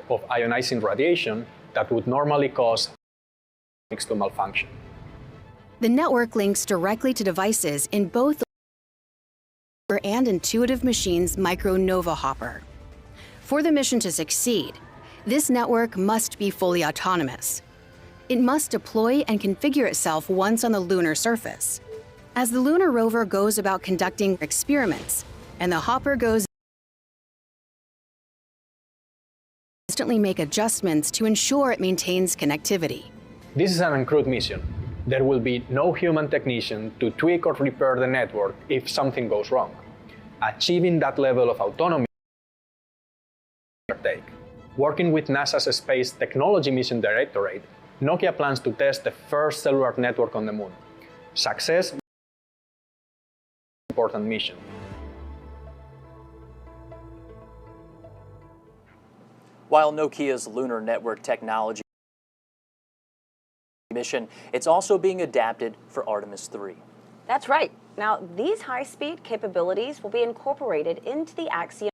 of ionizing radiation that would normally cause to malfunction. The network links directly to devices in both the and Intuitive Machines Micro-Nova Hopper. For the mission to succeed, this network must be fully autonomous. It must deploy and configure itself once on the lunar surface. As the lunar rover goes about conducting experiments, and the hopper goes constantly make adjustments to ensure it maintains connectivity. This is an uncrewed mission. There will be no human technician to tweak or repair the network if something goes wrong. Achieving that level of autonomy will take. Working with NASA's Space Technology Mission Directorate, Nokia plans to test the first cellular network on the moon. Success is an important mission. While Nokia's lunar network technology mission, it's also being adapted for Artemis 3. That's right. Now, these high-speed capabilities will be incorporated into the Axiom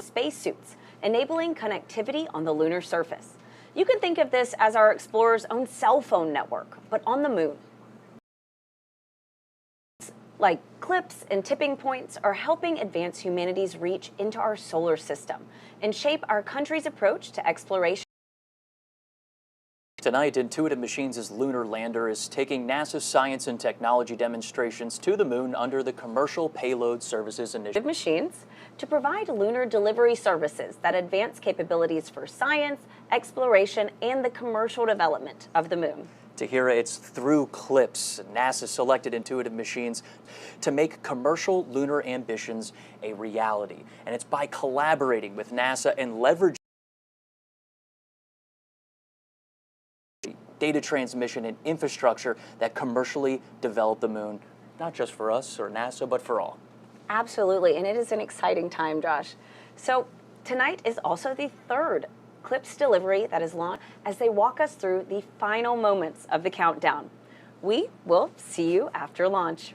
spacesuits, enabling connectivity on the lunar surface. You can think of this as our explorer's own cell phone network, but on the moon. Like clips and tipping points are helping advance humanity's reach into our solar system and shape our country's approach to exploration. Tonight, Intuitive Machines' lunar lander is taking NASA's science and technology demonstrations to the moon under the Commercial Payload Services Initiative. Machines to provide lunar delivery services that advance capabilities for science, exploration, and the commercial development of the moon. Tahira, it's through CLIPS NASA selected Intuitive Machines to make commercial lunar ambitions a reality. And it's by collaborating with NASA and leveraging data transmission and infrastructure that commercially develop the moon, not just for us or NASA, but for all. Absolutely, and it is an exciting time, Josh. So tonight is also the third CLIPS delivery that is launched as they walk us through the final moments of the countdown. We will see you after launch.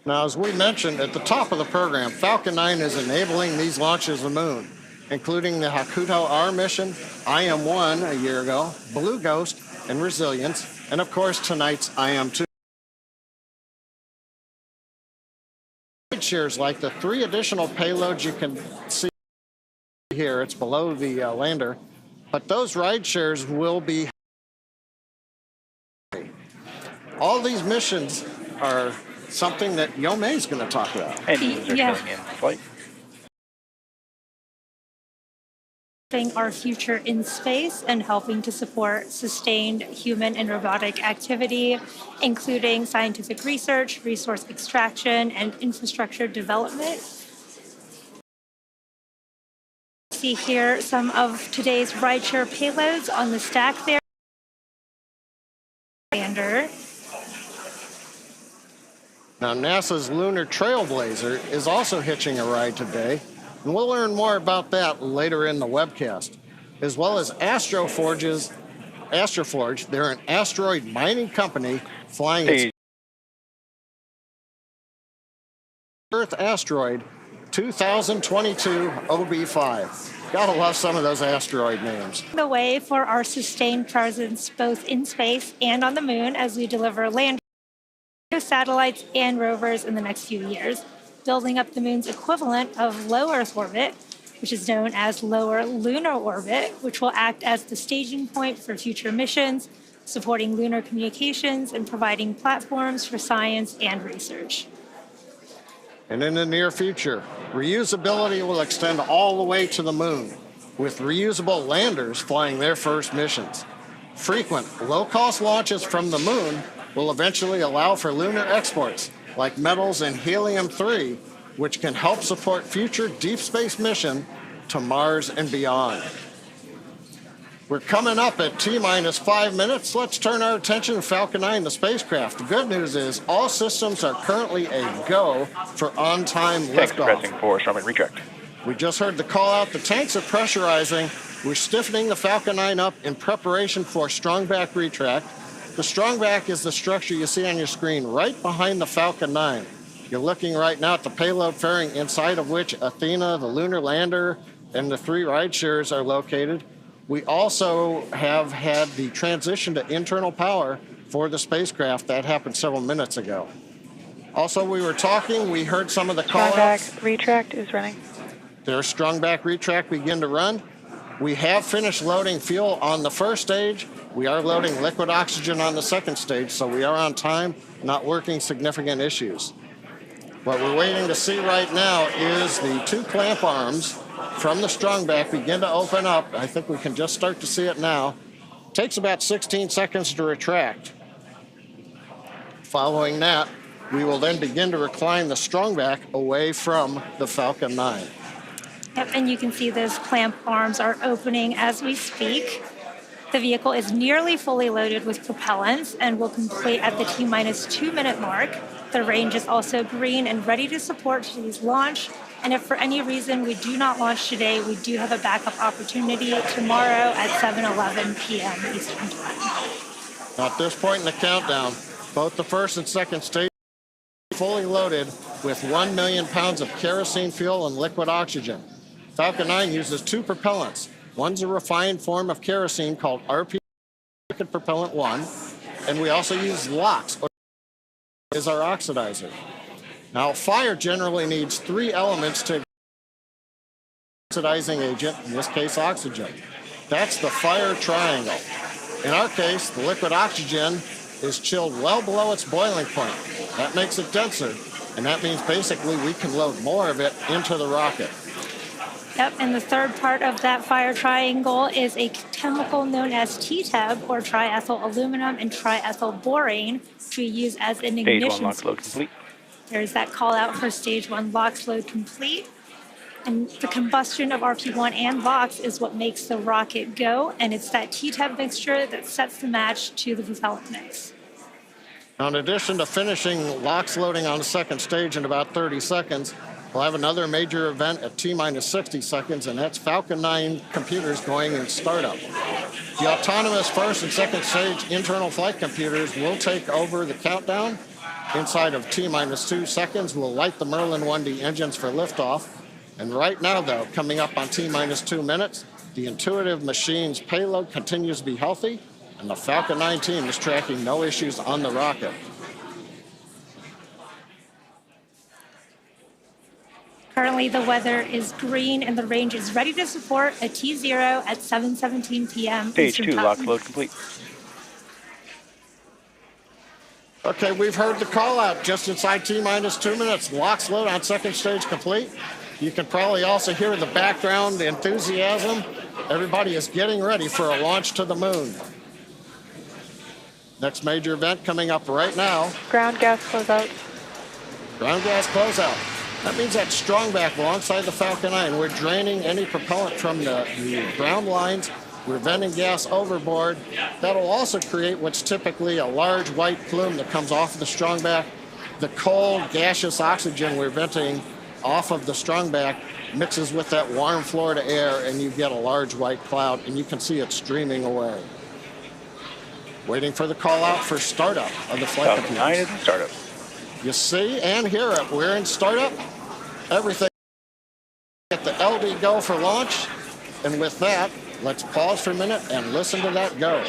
Now, as we mentioned at the top of the program, Falcon 9 is enabling these launches of the moon, including the Hakuto R mission, IM-1 a year ago, Blue Ghost, and Resilience, and of course tonight's IM-2. Shares like the 3 additional payloads you can see here, it's below the lander, but those ride shares will be. All these missions are something that Yomei is going to talk about. And these are coming in flight. Our future in space and helping to support sustained human and robotic activity, including scientific research, resource extraction, and infrastructure development. See here some of today's rideshare payloads on the stack there. Lander. Now, NASA's Lunar Trailblazer is also hitching a ride today, and we'll learn more about that later in the webcast, as well as Astroforge. They're an asteroid mining company flying its Earth asteroid 2022 OB5. Gotta love some of those asteroid names. The way for our sustained presence both in space and on the moon as we deliver land satellites and rovers in the next few years, building up the moon's equivalent of low Earth orbit which is known as lower lunar orbit, which will act as the staging point for future missions, supporting lunar communications and providing platforms for science and research. And in the near future, reusability will extend all the way to the moon, with reusable landers flying their first missions. Frequent, low-cost launches from the moon will eventually allow for lunar exports, like metals and helium-3, which can help support future deep space mission to Mars and beyond. We're coming up at T-minus 5 minutes. Let's turn our attention to Falcon 9, the spacecraft. The good news is all systems are currently a go for on-time Tanks liftoff. pressing for Starman retract. We just heard the call out. The tanks are pressurizing. We're stiffening the Falcon 9 up in preparation for strongback retract. The strongback is the structure you see on your screen right behind the Falcon 9. You're looking right now at the payload fairing, inside of which Athena, the lunar lander, and the 3 rideshares are located. We also have had the transition to internal power for the spacecraft. That happened several minutes ago. Also, we were talking, we heard some of the call-outs. Strongback retract is running. There's strongback retract begin to run. We have finished loading fuel on the first stage. We are loading liquid oxygen on the second stage, so we are on time, not working significant issues. What we're waiting to see right now is the 2 clamp arms from the strongback begin to open up. I think we can just start to see it now. It takes about 16 seconds to retract. Following that, we will then begin to recline the strongback away from the Falcon 9. Yep, and you can see those clamp arms are opening as we speak. The vehicle is nearly fully loaded with propellants and will complete at the T-minus 2 minute mark. The range is also green and ready to support today's launch. And if for any reason we do not launch today, we do have a backup opportunity tomorrow at 7:11 p.m. Eastern Time. At this point in the countdown, both the first and second stage are fully loaded with 1 million pounds of kerosene fuel and liquid oxygen. Falcon 9 uses 2 propellants. One's a refined form of kerosene called RP, liquid propellant 1, and we also use LOX, or is our oxidizer. Now, fire generally needs 3 elements to oxidizing agent, in this case oxygen. That's the fire triangle. In our case, the liquid oxygen is chilled well below its boiling point. That makes it denser, and that means basically we can load more of it into the rocket. Yep, and the third part of that fire triangle is a chemical known as TTEB, or triethyl aluminum and triethyl borane, which we use as an ignition. Stage 1 LOX load complete. There's that call out for stage 1 LOX load complete. And the combustion of RP1 and LOX is what makes the rocket go, and it's that TTEB mixture that sets the match to the propellant mix. Now, in addition to finishing LOX loading on the second stage in about 30 seconds, we'll have another major event at T-minus 60 seconds, and that's Falcon 9 computers going in startup. The autonomous first and second stage internal flight computers will take over the countdown. Inside of T-minus 2 seconds, we'll light the Merlin 1D engines for liftoff. And right now, though, coming up on T-minus 2 minutes, the Intuitive Machines payload continues to be healthy, and the Falcon 9 team is tracking no issues on the rocket. Currently, the weather is green and the range is ready to support a T0 at 7:17 p.m. Stage Eastern 2 Time. LOX load complete. Okay, we've heard the call out just inside T-minus 2 minutes. LOX load on second stage complete. You can probably also hear the background enthusiasm. Everybody is getting ready for a launch to the moon. Next major event coming up right now. Ground gas closeout. Ground gas closeout. That means that strongback alongside the Falcon 9. We're draining any propellant from the ground lines. We're venting gas overboard. That'll also create what's typically a large white plume that comes off of the strongback. The cold gaseous oxygen we're venting off of the strongback mixes with that warm Florida air, and you get a large white cloud, and you can see it streaming away. Waiting for the call out for startup of the flight Falcon 9 is in startup. You see and hear it. We're in startup. Everything at the LD go for launch. And with that, let's pause for a minute and listen to that go.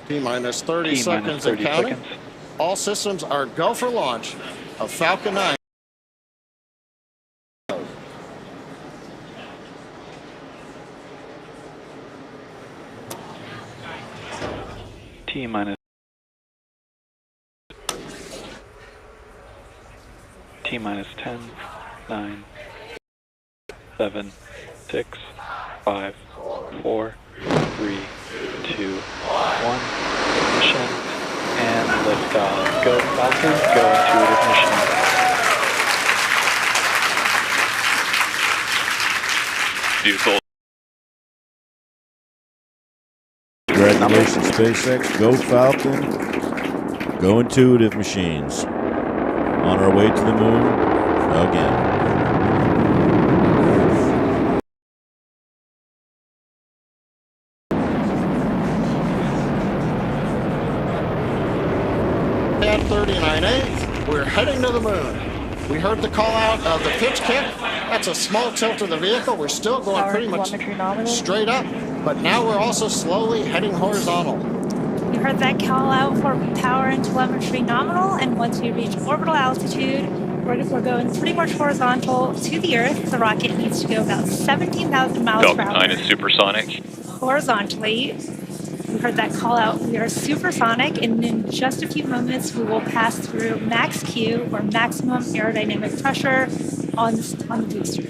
T-minus 30 seconds and counting. All systems are go for launch of Falcon 9. T-minus 10, 9, 7, 6, 5, 4, 3, 2, 1. Ignition and liftoff. Go Falcon, go intuitive mission. Vehicle. Congratulations, SpaceX. Go Falcon. Go Intuitive Machines. On our way to the moon again. At 39.8, we're heading to the moon. We heard the call out of the pitch kick. That's a small tilt of the vehicle. We're still going pretty much straight up, but now we're also slowly heading horizontal. We heard that call out for power and telemetry nominal, and once we reach orbital altitude, we're going pretty much horizontal to the Earth. The rocket needs to go about 17,000 miles per Falcon hour. 9 is supersonic. Horizontally. We heard that call out. We are supersonic, and in just a few moments, we will pass through max Q, or maximum aerodynamic pressure, on the booster.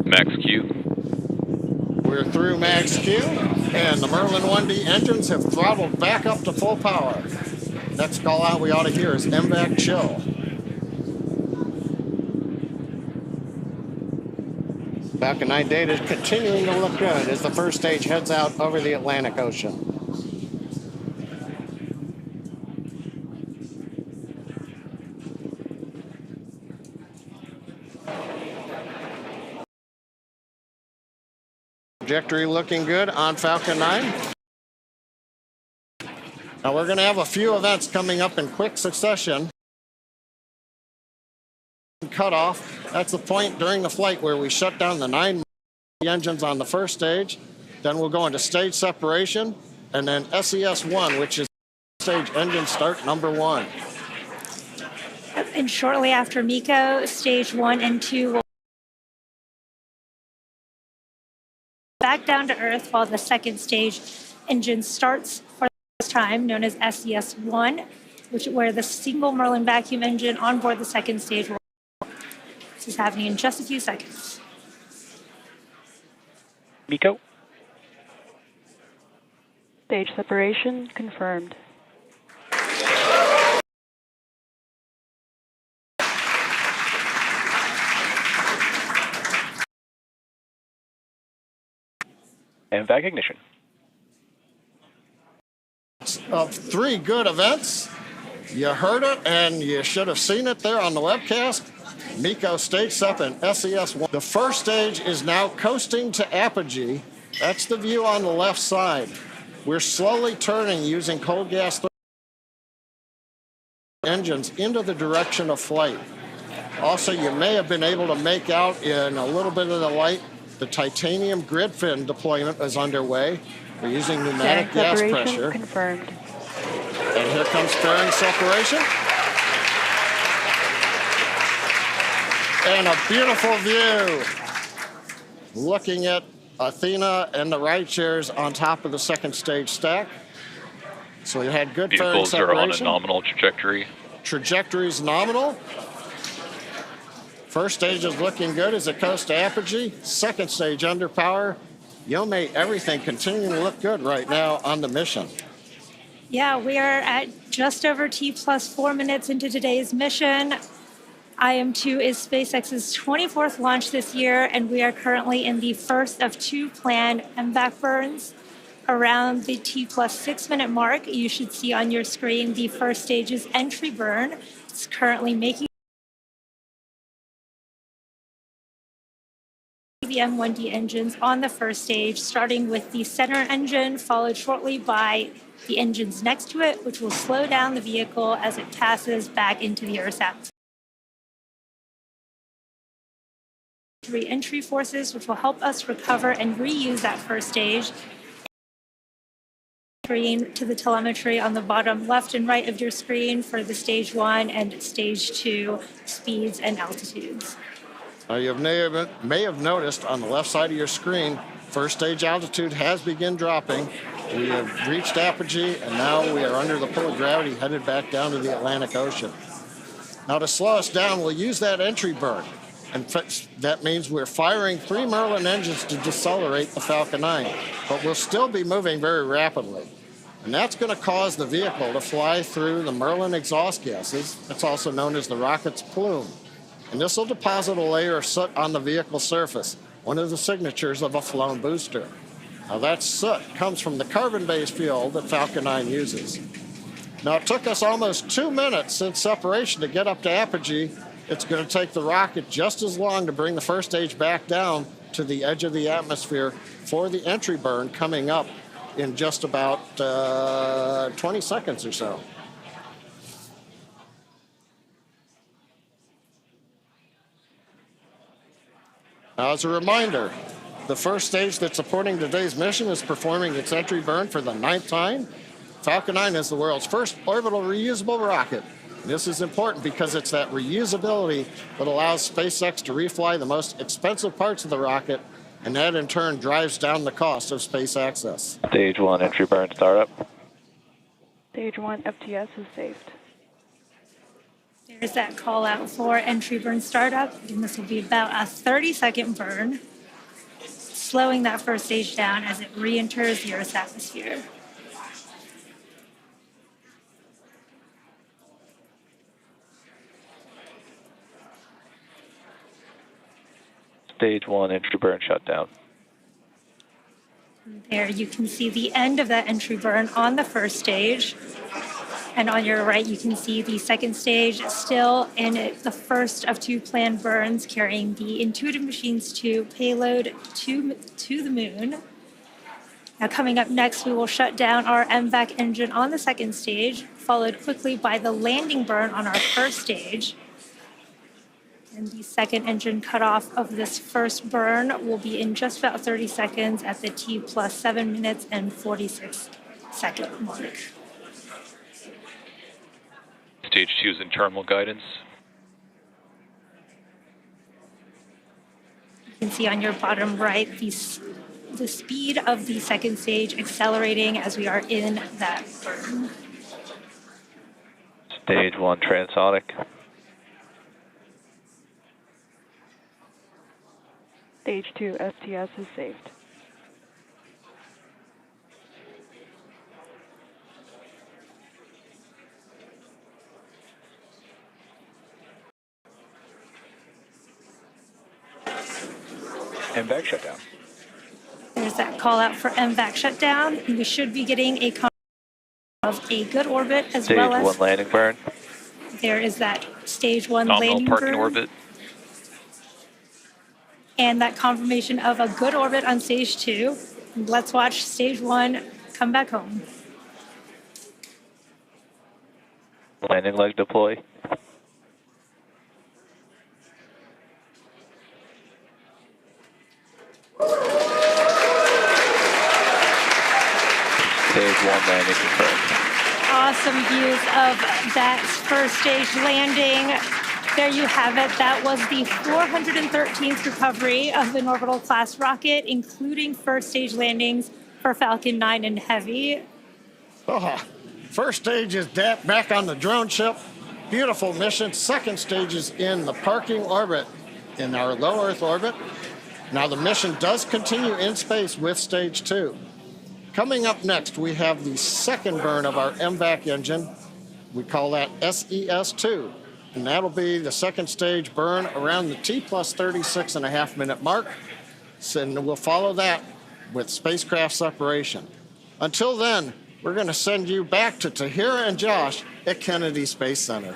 Max Q. We're through max Q, and the Merlin 1D engines have throttled back up to full power. Next call out we ought to hear is MVAC chill. Falcon 9 data is continuing to look good as the first stage heads out over the Atlantic Ocean. Trajectory looking good on Falcon 9. Now we're going to have a few events coming up in quick succession. Cutoff, that's the point during the flight where we shut down the 9 engines on the first stage. Then we'll go into stage separation, and then SES-1, which is stage engine start number 1. And shortly after MECO, stage 1 and 2 will back down to Earth while the second stage engine starts for the first time, known as SES-1, where the single Merlin vacuum engine on board the second stage will. This is happening in just a few seconds. MECO. Stage separation confirmed. And vac ignition. Of 3 good events. You heard it, and you should have seen it there on the webcast. MECO stage sep and SES-1. The first stage is now coasting to apogee. That's the view on the left side. We're slowly turning using cold gas engines into the direction of flight. Also, you may have been able to make out in a little bit of the light, the titanium grid fin deployment is underway. We're using pneumatic gas pressure. Confirmed. And here comes fairing separation. And a beautiful view. Looking at Athena and the ride shares on top of the second stage stack. So we had good fairing Vehicles are on a separation. nominal trajectory. Trajectory's nominal. First stage is looking good as it coasts to apogee. Second stage under power. Yome, everything continuing to look good right now on the mission. Yeah, we are at just over T plus 4 minutes into today's mission. IM-2 is SpaceX's 24th launch this year, and we are currently in the first of 2 planned MVAC burns. Around the T plus 6 minute mark, you should see on your screen the first stage's entry burn. It's currently making the M1D engines on the first stage, starting with the center engine, followed shortly by the engines next to it, which will slow down the vehicle as it passes back into the Earth's atmosphere. Re-entry forces, which will help us recover and reuse that first stage. screen to the telemetry on the bottom left and right of your screen for the stage 1 and stage 2 speeds and altitudes. Now you may have noticed on the left side of your screen, first stage altitude has begun dropping. We have reached apogee, and now we are under the pull of gravity, headed back down to the Atlantic Ocean. Now to slow us down, we'll use that entry burn. And that means we're firing 3 Merlin engines to decelerate the Falcon 9, but we'll still be moving very rapidly. And that's going to cause the vehicle to fly through the Merlin exhaust gases. That's also known as the rocket's plume. And this will deposit a layer of soot on the vehicle surface, one of the signatures of a flown booster. Now that soot comes from the carbon-based fuel that Falcon 9 uses. Now it took us almost 2 minutes since separation to get up to apogee. It's going to take the rocket just as long to bring the first stage back down to the edge of the atmosphere for the entry burn coming up in just about 20 seconds or so. Now, as a reminder, the first stage that's supporting today's mission is performing its entry burn for the 9th time. Falcon 9 is the world's first orbital reusable rocket. This is important because it's that reusability that allows SpaceX to refly the most expensive parts of the rocket, and that in turn drives down the cost of space access. Stage 1 entry burn startup. Stage 1 FTS is saved. There's that call out for entry burn startup, and this will be about a 30-second burn, slowing that first stage down as it re-enters the Earth's atmosphere. Stage 1 entry burn shutdown. There you can see the end of that entry burn on the first stage. And on your right, you can see the second stage still in the first of 2 planned burns carrying the Intuitive Machines 2 payload to the moon. Now coming up next, we will shut down our MVAC engine on the second stage, followed quickly by the landing burn on our first stage. And the second engine cutoff of this first burn will be in just about 30 seconds at the T plus 7 minutes and 46 second mark. Stage 2 is in terminal guidance. You can see on your bottom right the speed of the second stage accelerating as we are in that burn. Stage 1 transonic. Stage 2 STS is saved. MVAC shutdown. There's that call out for MVAC shutdown. We should be getting a of a good orbit as Stage well as 1 landing burn. there is that stage 1 Nominal landing parking burn. orbit. And that confirmation of a good orbit on stage 2. Let's watch stage 1 come back home. Landing leg deploy. Stage 1 landing confirmed. Awesome views of that first stage landing. There you have it. That was the 413th recovery of an orbital class rocket, including first stage landings for Falcon 9 and Heavy. First stage is back on the drone ship. Beautiful mission. Second stage is in the parking orbit in our low Earth orbit. Now the mission does continue in space with stage 2. Coming up next, we have the second burn of our MVAC engine. We call that SES2. And that'll be the second stage burn around the T plus 36.5 minute mark. And we'll follow that with spacecraft separation. Until then, we're going to send you back to Tahira and Josh at Kennedy Space Center.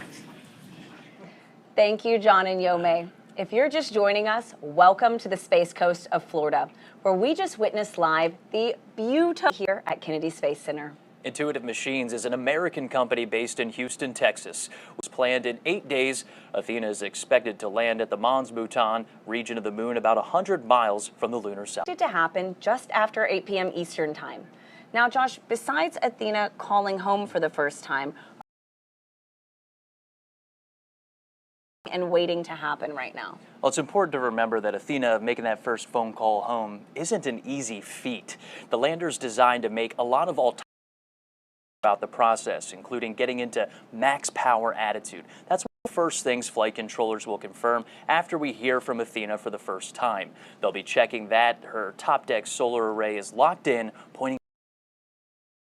Thank you, John and Yomei. If you're just joining us, welcome to the Space Coast of Florida, where we just witnessed live the beauty here at Kennedy Space Center. Intuitive Machines is an American company based in Houston, Texas. It was planned in 8 days. Athena is expected to land at the Mons Bhutan region of the moon about 100 miles from the lunar south. To happen just after 8 p.m. Eastern Time. Now, Josh, besides Athena calling home for the first time and waiting to happen right now? Well, it's important to remember that Athena making that first phone call home isn't an easy feat. The lander's designed to make a lot of about the process, including getting into max power attitude. That's one of the first things flight controllers will confirm after we hear from Athena for the first time. They'll be checking that her top deck solar array is locked in, pointing.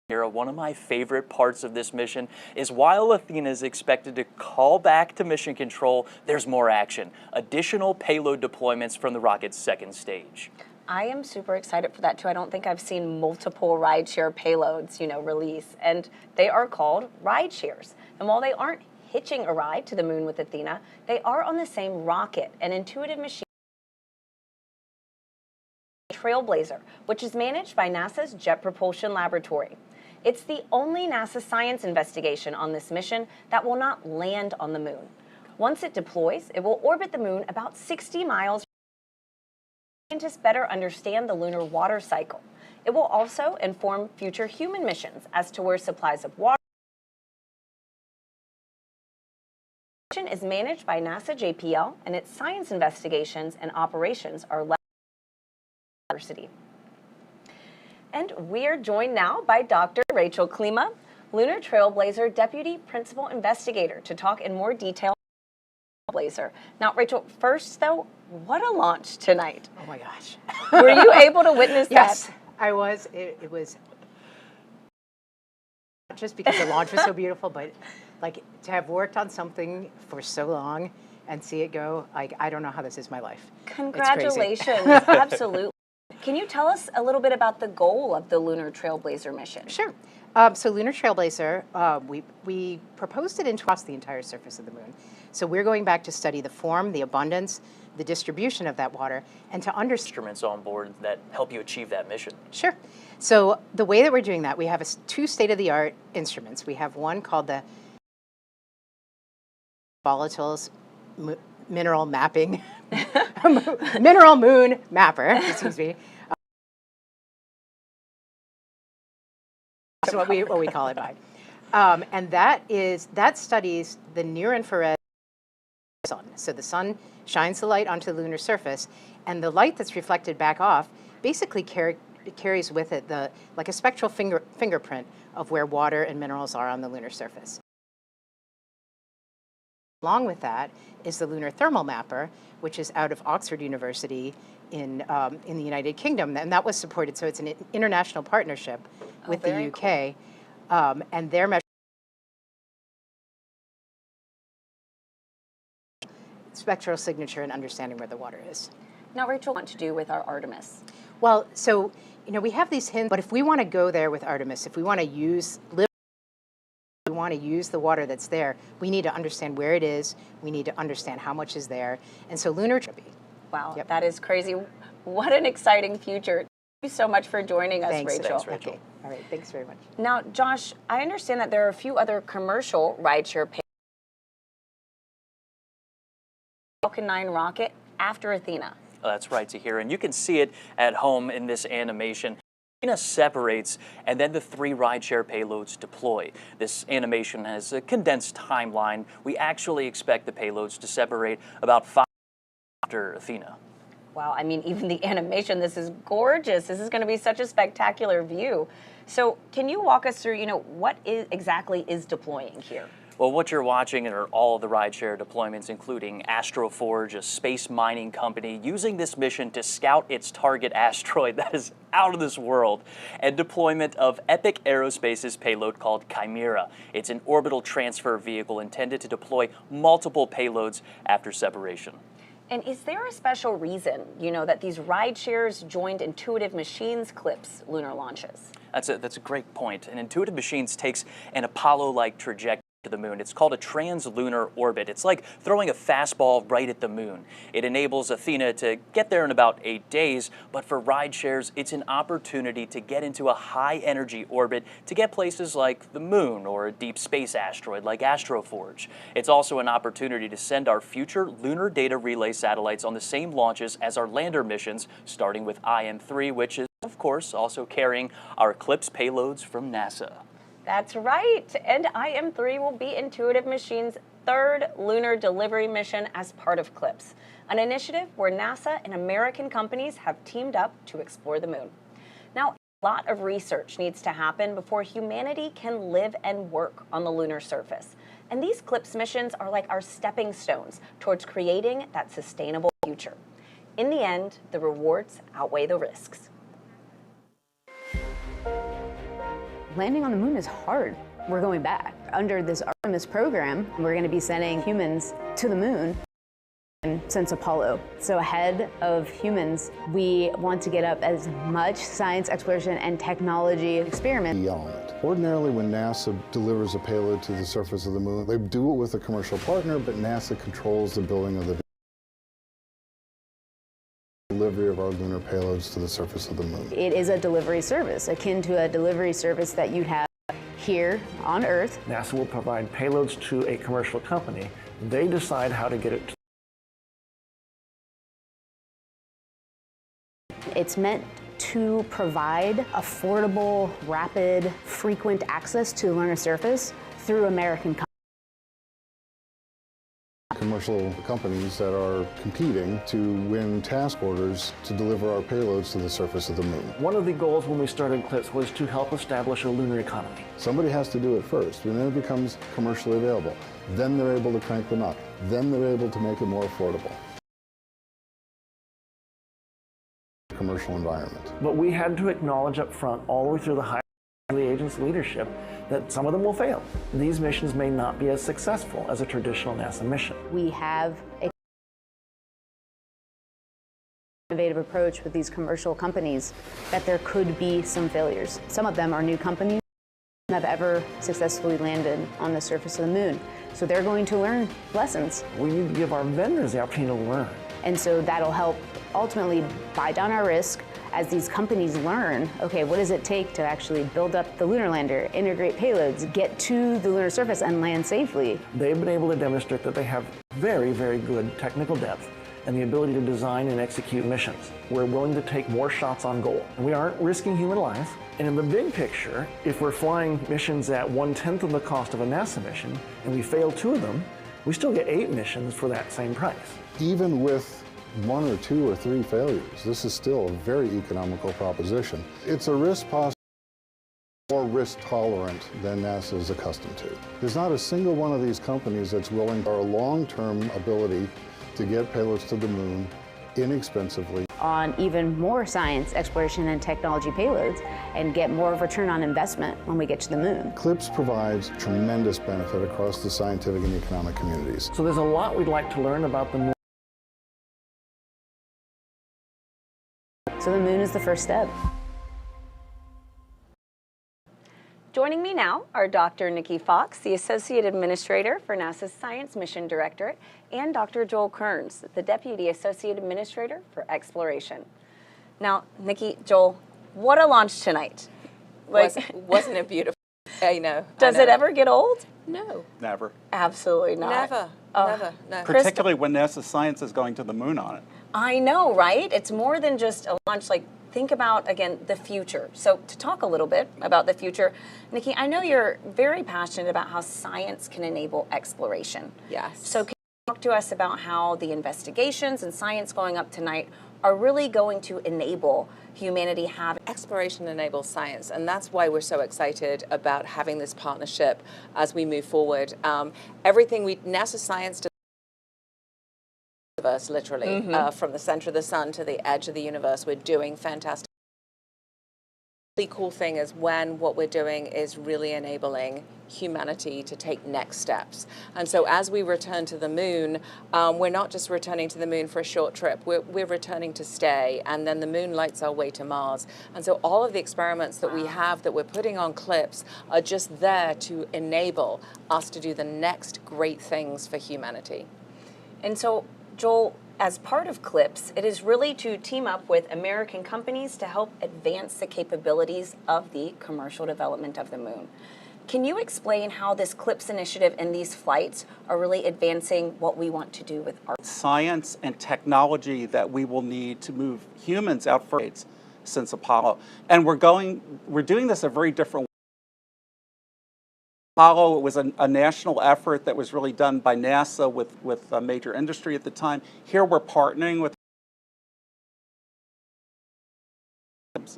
One of my favorite parts of this mission is while Athena is expected to call back to mission control, there's more action. Additional payload deployments from the rocket's second stage. I am super excited for that too. I don't think I've seen multiple rideshare payloads, release, and they are called ride shares. And while they aren't hitching a ride to the moon with Athena, they are on the same rocket, an intuitive machine. Trailblazer, which is managed by NASA's Jet Propulsion Laboratory. It's the only NASA science investigation on this mission that will not land on the moon. Once it deploys, it will orbit the moon about 60 miles. Scientists better understand the lunar water cycle. It will also inform future human missions as to where supplies of water. The mission is managed by NASA JPL, and its science investigations and operations are led by the university. And we are joined now by Dr. Rachel Klima, Lunar Trailblazer Deputy Principal Investigator, to talk in more detail about Trailblazer. Now, Rachel, first though, what a launch tonight. Oh my gosh. Were you able to witness that? Yes, I was. It was not just because the launch was so beautiful, but like to have worked on something for so long and see it go, I don't know how this is my life. Congratulations, absolutely. Can you tell us a little bit about the goal of the Lunar Trailblazer mission? Sure. So Lunar Trailblazer, we proposed it across the entire surface of the moon. So we're going back to study the form, the abundance, the distribution of that water, and to understand instruments on board that help you achieve that mission. Sure. So the way that we're doing that, we have two state-of-the-art instruments. We have one called the Volatiles Mineral Mapping, Mineral Moon Mapper, excuse me. That's what we call it by. And that studies the near-infrared sun. So the sun shines the light onto the lunar surface, and the light that's reflected back off basically carries with it like a spectral fingerprint of where water and minerals are on the lunar surface. Along with that is the Lunar Thermal Mapper, which is out of Oxford University in the United Kingdom, and that was supported. So it's an international partnership with the UK, cool. And their measure spectral signature and understanding where the water is. Now, Rachel, what to do with our Artemis? Well, so we have these hints, but if we want to go there with Artemis, if we want to use the water that's there, we need to understand where it is. We need to understand how much is there, and so lunar. Wow, That is crazy. What an exciting future. Thank you so much for joining us, Rachel. Thanks, Rachel. Okay. All right, thanks very much. Now, Josh, I understand that there are a few other commercial rideshare Falcon 9 rocket after Athena. Oh, that's right, Tahira, and you can see it at home in this animation. Athena separates, and then the three rideshare payloads deploy. This animation has a condensed timeline. We actually expect the payloads to separate about 5 after Athena. Wow, I mean, even the animation, this is gorgeous. This is going to be such a spectacular view. So can you walk us through, what exactly is deploying here? Well, what you're watching are all of the rideshare deployments, including Astroforge, a space mining company, using this mission to scout its target asteroid that is out of this world, and deployment of Epic Aerospace's payload called Chimera. It's an orbital transfer vehicle intended to deploy multiple payloads after separation. And is there a special reason, that these ride shares joined Intuitive Machines CLIPS lunar launches? That's a great point. And Intuitive Machines takes an Apollo-like trajectory to the moon. It's called a translunar orbit. It's like throwing a fastball right at the moon. It enables Athena to get there in about 8 days, but for ride shares, it's an opportunity to get into a high-energy orbit to get places like the moon or a deep space asteroid like Astroforge. It's also an opportunity to send our future lunar data relay satellites on the same launches as our lander missions, starting with IM-3, which is of course, also carrying our CLIPS payloads from NASA. That's right. And IM-3 will be Intuitive Machines' third lunar delivery mission as part of CLIPS, an initiative where NASA and American companies have teamed up to explore the moon. Now, a lot of research needs to happen before humanity can live and work on the lunar surface. And these CLIPS missions are like our stepping stones towards creating that sustainable future. In the end, the rewards outweigh the risks. Landing on the moon is hard. We're going back. Under this Artemis program, we're going to be sending humans to the moon since Apollo. So ahead of humans, we want to get up as much science, exploration, and technology experiment. Beyond. Ordinarily, when NASA delivers a payload to the surface of the moon, they do it with a commercial partner, but NASA controls the building of the delivery of our lunar payloads to the surface of the moon. It is a delivery service, akin to a delivery service that you'd have here on Earth. NASA will provide payloads to a commercial company. They decide how to get it to. It's meant to provide affordable, rapid, frequent access to the lunar surface through American companies. Commercial companies that are competing to win task orders to deliver our payloads to the surface of the moon. One of the goals when we started CLIPS was to help establish a lunar economy. Somebody has to do it first, and then it becomes commercially available. Then they're able to crank them up. Then they're able to make it more affordable. Commercial environment. But we had to acknowledge up front, all the way through the high of the agency leadership, that some of them will fail. These missions may not be as successful as a traditional NASA mission. We have a innovative approach with these commercial companies that there could be some failures. Some of them are new companies that have ever successfully landed on the surface of the moon. So they're going to learn lessons. We need to give our vendors the opportunity to learn. And so that'll help ultimately buy down our risk as these companies learn, okay, what does it take to actually build up the lunar lander, integrate payloads, get to the lunar surface and land safely. They've been able to demonstrate that they have very, very good technical depth and the ability to design and execute missions. We're willing to take more shots on goal. And we aren't risking human life. And in the big picture, if we're flying missions at 1/10 of the cost of a NASA mission and we fail 2 of them, we still get 8 missions for that same price. Even with 1 or 2 or 3 failures, this is still a very economical proposition. It's a risk possible more risk tolerant than NASA is accustomed to. There's not a single one of these companies that's willing our long-term ability to get payloads to the moon inexpensively. On even more science, exploration, and technology payloads and get more of a return on investment when we get to the moon. CLIPS provides tremendous benefit across the scientific and economic communities. So there's a lot we'd like to learn about the moon. So the moon is the first step. Joining me now are Dr. Nikki Fox, the Associate Administrator for NASA's Science Mission Directorate, and Dr. Joel Kearns, the Deputy Associate Administrator for Exploration. Now, Nikki, Joel, what a launch tonight. Wasn't it beautiful? I know. Does it ever get old? No. Never. Absolutely not. Never. Oh. Never. No. Particularly when NASA science is going to the moon on it. I know, right? It's more than just a launch. Like, think about, again, the future. So to talk a little bit about the future, Nikki, I know you're very passionate about how science can enable exploration. Yes. So can you talk to us about how the investigations and science going up tonight are really going to enable humanity have exploration enables science, and that's why we're so excited about having this partnership as we move forward. NASA science does universe, literally, from the center of the sun to the edge of the universe. We're doing fantastic. The really cool thing is when what we're doing is really enabling humanity to take next steps. And so as we return to the moon, we're not just returning to the moon for a short trip, we're returning to stay, and then the moon lights our way to Mars. And so all of the experiments that we have that we're putting on CLIPS are just there to enable us to do the next great things for humanity. And so, Joel, as part of CLIPS, it is really to team up with American companies to help advance the capabilities of the commercial development of the moon. Can you explain how this CLIPS initiative and these flights are really advancing what we want to do with our science and technology that we will need to move humans out first since Apollo. And we're doing this a very different way. Apollo was a national effort that was really done by NASA with major industry at the time. Here we're partnering with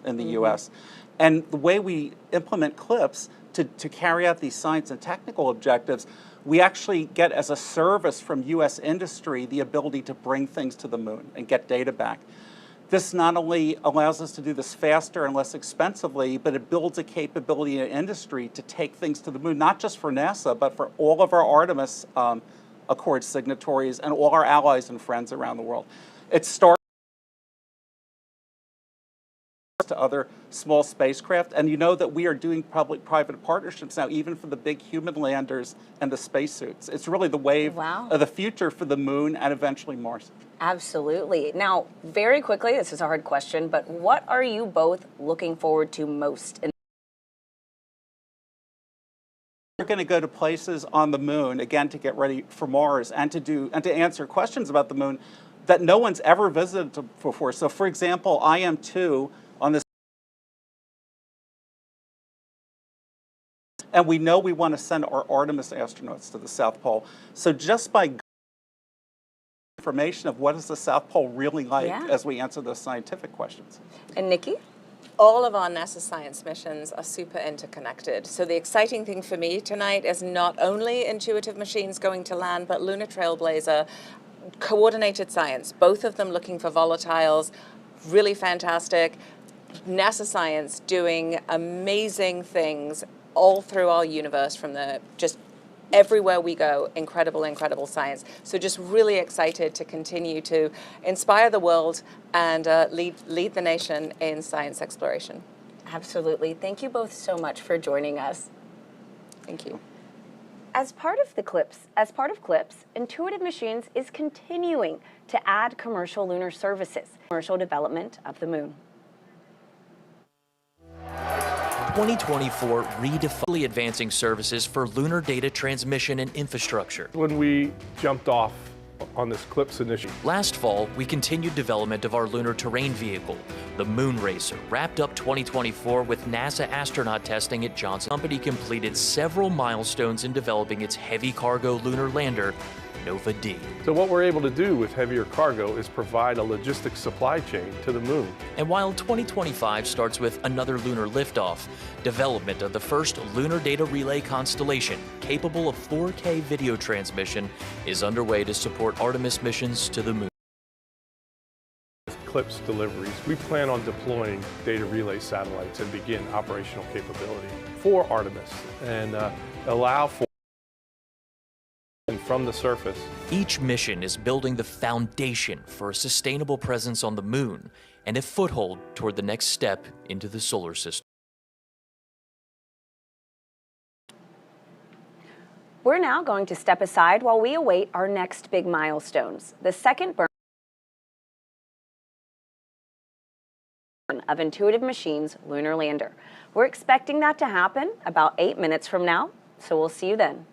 in the U.S. And the way we implement CLIPS to carry out these science and technical objectives, we actually get as a service from U.S. industry the ability to bring things to the moon and get data back. This not only allows us to do this faster and less expensively, but it builds a capability in industry to take things to the moon, not just for NASA, but for all of our Artemis Accord signatories and all our allies and friends around the world. It starts to other small spacecraft, and you know that we are doing public-private partnerships now, even for the big human landers and the spacesuits. It's really the wave of the future for the moon and eventually Mars. Absolutely. Now, very quickly, this is a hard question, but what are you both looking forward to most? We're going to go to places on the moon, again, to get ready for Mars and to answer questions about the moon that no one's ever visited before. So, for example, IM-2 on this, and we know we want to send our Artemis astronauts to the South Pole. So just by information of what is the South Pole really like as we answer those scientific questions. And Nikki? All of our NASA science missions are super interconnected. So the exciting thing for me tonight is not only Intuitive Machines going to land, but Lunar Trailblazer, coordinated science, both of them looking for volatiles, really fantastic. NASA science doing amazing things all through our universe, from the just everywhere we go, incredible, incredible science. So just really excited to continue to inspire the world and lead the nation in science exploration. Absolutely. Thank you both so much for joining us. Thank you. As part of CLIPS, Intuitive Machines is continuing to add commercial lunar services, commercial development of the moon. 2024 redefined advancing services for lunar data transmission and infrastructure. When we jumped off on this CLIPS initiative. Last fall, we continued development of our lunar terrain vehicle, the Moon Racer, wrapped up 2024 with NASA astronaut testing at Johnson. The company completed several milestones in developing its heavy cargo lunar lander, Nova D. So what we're able to do with heavier cargo is provide a logistics supply chain to the moon. And while 2025 starts with another lunar liftoff, development of the first lunar data relay constellation capable of 4K video transmission is underway to support Artemis missions to the moon. With CLIPS deliveries, we plan on deploying data relay satellites and begin operational capability for Artemis and allow for from the surface. Each mission is building the foundation for a sustainable presence on the moon and a foothold toward the next step into the solar system. We're now going to step aside while we await our next big milestones, the second burn of Intuitive Machines' lunar lander. We're expecting that to happen about 8 minutes from now, so we'll see you then.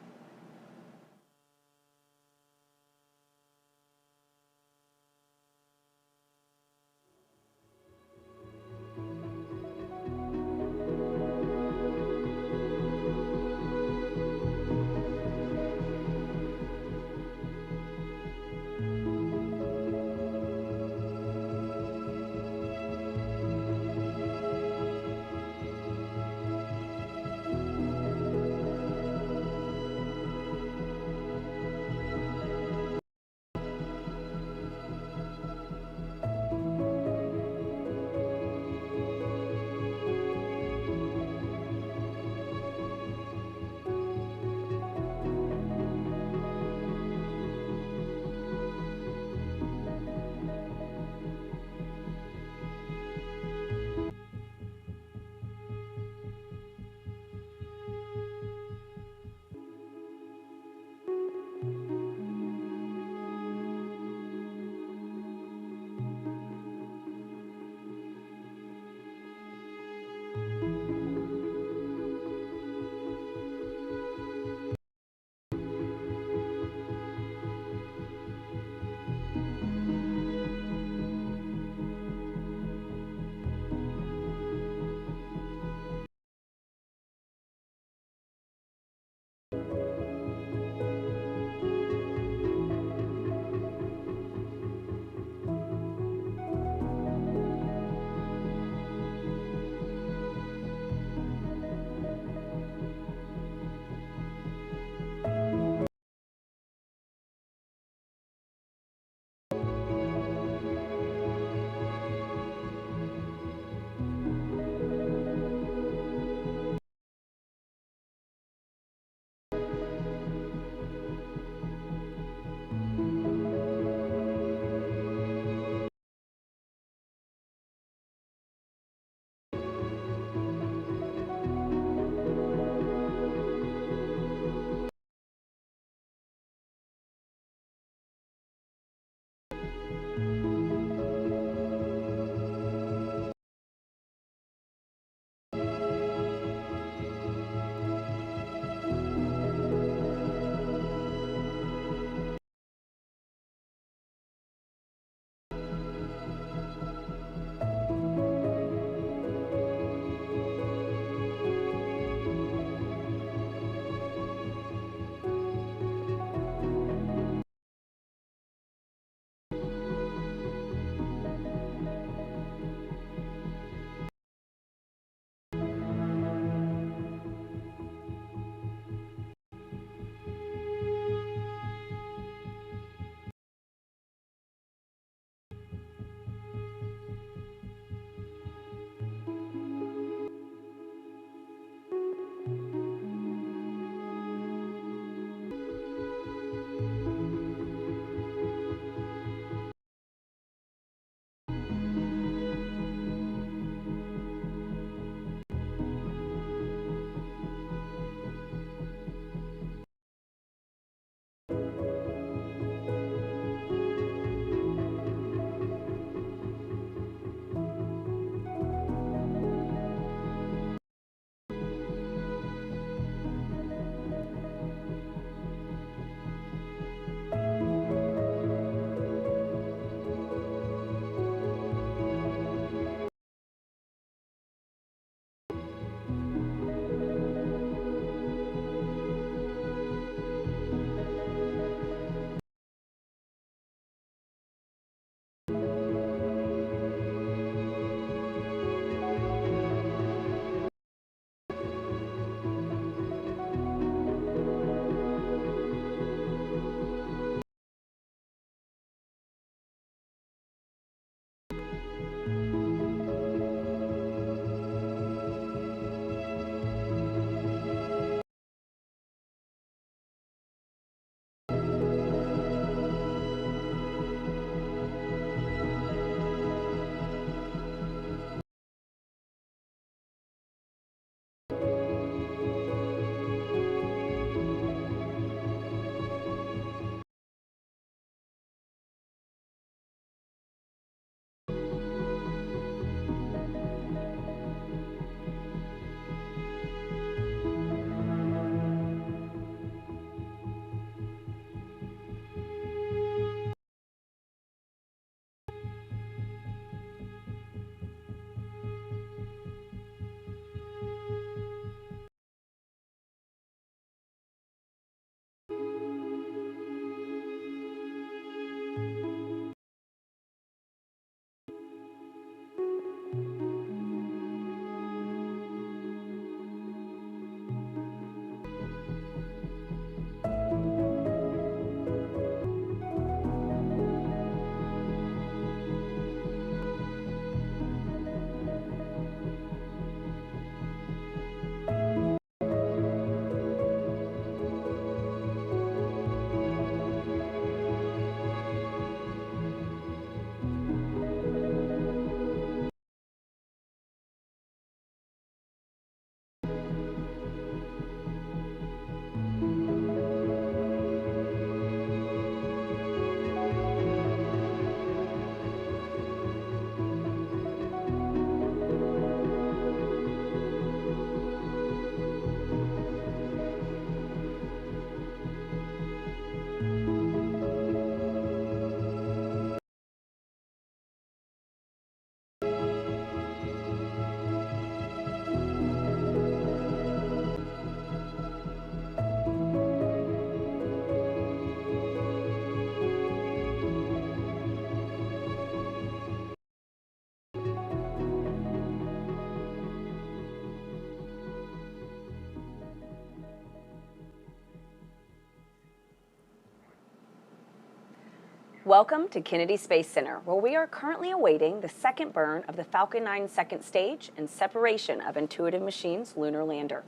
Welcome to Kennedy Space Center, where we are currently awaiting the second burn of the Falcon 9 second stage and separation of Intuitive Machines' lunar lander.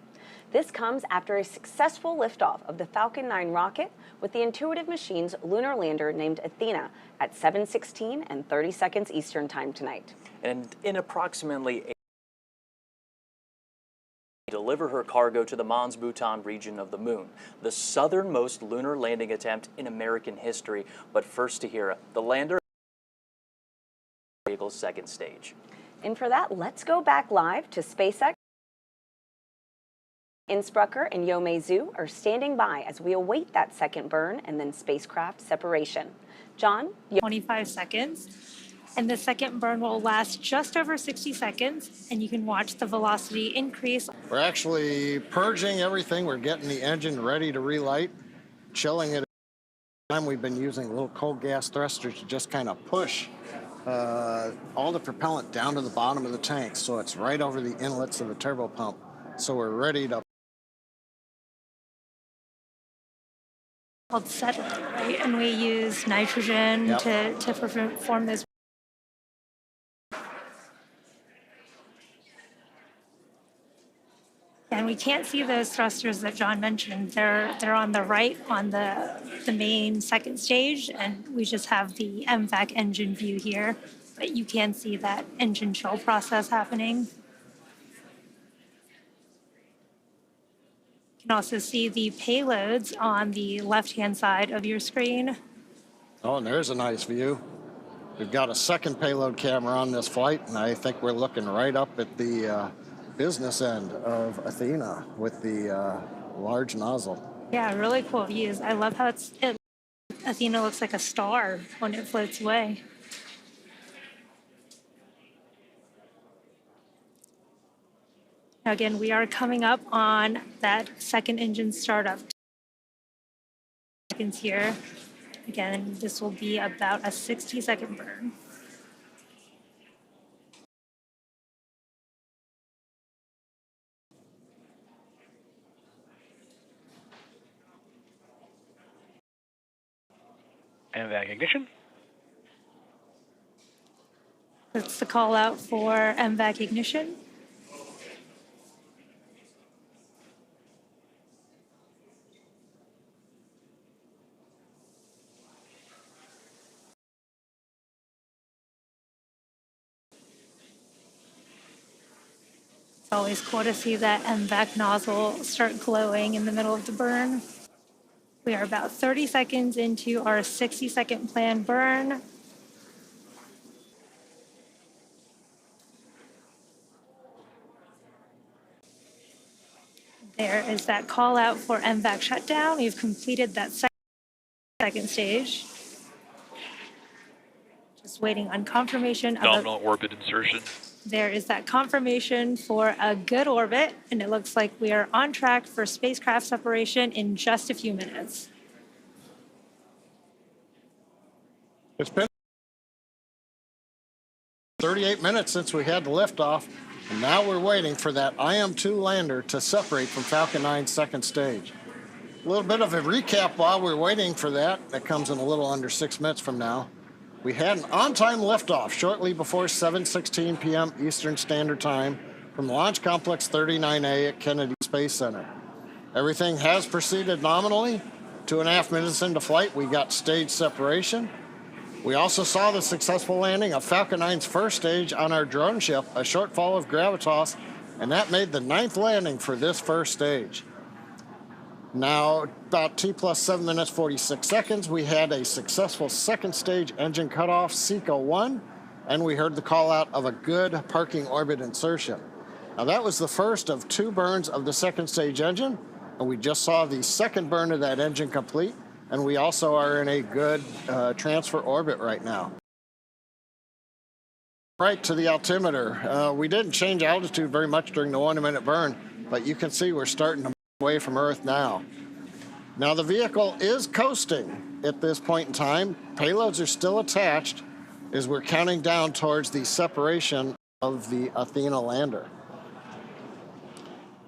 This comes after a successful liftoff of the Falcon 9 rocket with the Intuitive Machines lunar lander named Athena at 7:16 and 30 seconds Eastern Time tonight. And in approximately deliver her cargo to the Mons Bhutan region of the moon, the southernmost lunar landing attempt in American history. But first to hear the lander vehicle's second stage. And for that, let's go back live to SpaceX. Innsbrucker and Yomei Zhu are standing by as we await that second burn and then spacecraft separation. John? 25 seconds. And the second burn will last just over 60 seconds, and you can watch the velocity increase. We're actually purging everything. We're getting the engine ready to relight, chilling it. We've been using little cold gas thrusters to just kind of push all the propellant down to the bottom of the tank, so it's right over the inlets of the turbo pump. So we're ready to called settle, right? And we use nitrogen to perform this. And we can't see those thrusters that John mentioned. They're on the right on the main second stage, and we just have the MVAC engine view here. But you can see that engine chill process happening. You can also see the payloads on the left-hand side of your screen. Oh, and there's a nice view. We've got a second payload camera on this flight, and I think we're looking right up at the business end of Athena with the large nozzle. Yeah, really cool views. I love how Athena looks like a star when it floats away. Now again, we are coming up on that second engine startup. Seconds here. Again, this will be about a 60-second burn. MVAC ignition. That's the call out for MVAC ignition. It's always cool to see that MVAC nozzle start glowing in the middle of the burn. We are about 30 seconds into our 60-second planned burn. There is that call out for MVAC shutdown. We've completed that second stage. Just waiting on confirmation. Nominal orbit insertion. There is that confirmation for a good orbit, and it looks like we are on track for spacecraft separation in just a few minutes. It's been 38 minutes since we had the liftoff, and now we're waiting for that IM-2 lander to separate from Falcon 9's second stage. A little bit of a recap while we're waiting for that. That comes in a little under 6 minutes from now. We had an on-time liftoff shortly before 7:16 p.m. Eastern Standard Time from Launch Complex 39A at Kennedy Space Center. Everything has proceeded nominally. 2.5 minutes into flight, we got stage separation. We also saw the successful landing of Falcon 9's first stage on our drone ship, a shortfall of gravitas, and that made the 9th landing for this first stage. Now, about T plus 7 minutes, 46 seconds, we had a successful second stage engine cutoff, SECO 1, and we heard the call out of a good parking orbit insertion. Now, that was the first of 2 burns of the second stage engine, and we just saw the second burn of that engine complete, and we also are in a good transfer orbit right now. Right to the altimeter. We didn't change altitude very much during the 1-minute burn, but you can see we're starting to away from Earth now. Now the vehicle is coasting at this point in time. Payloads are still attached as we're counting down towards the separation of the Athena lander.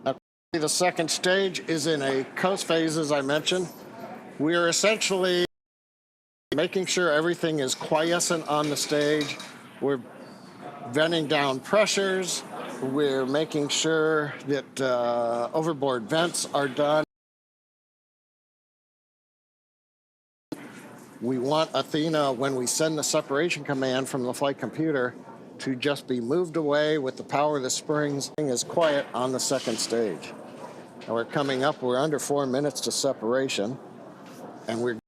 Now the second stage is in a coast phase, as I mentioned. We are essentially making sure everything is quiescent on the stage. We're venting down pressures. We're making sure that overboard vents are done. We want Athena, when we send the separation command from the flight computer, to just be moved away with the power of the springs. Is quiet on the second stage. Now we're coming up, we're under 4 minutes to separation, and we're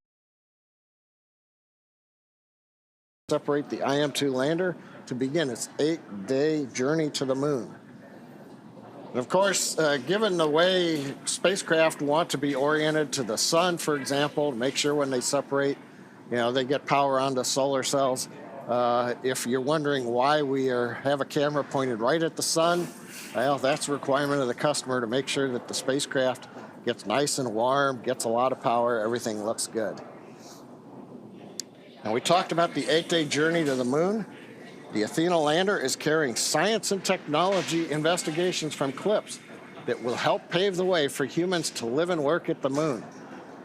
separate the IM-2 lander to begin its 8-day journey to the moon. And of course, given the way spacecraft want to be oriented to the sun, for example, to make sure when they separate, they get power onto solar cells. If you're wondering why we have a camera pointed right at the sun, well, that's a requirement of the customer to make sure that the spacecraft gets nice and warm, gets a lot of power, everything looks good. Now, we talked about the 8-day journey to the moon. The Athena lander is carrying science and technology investigations from CLIPS that will help pave the way for humans to live and work at the moon.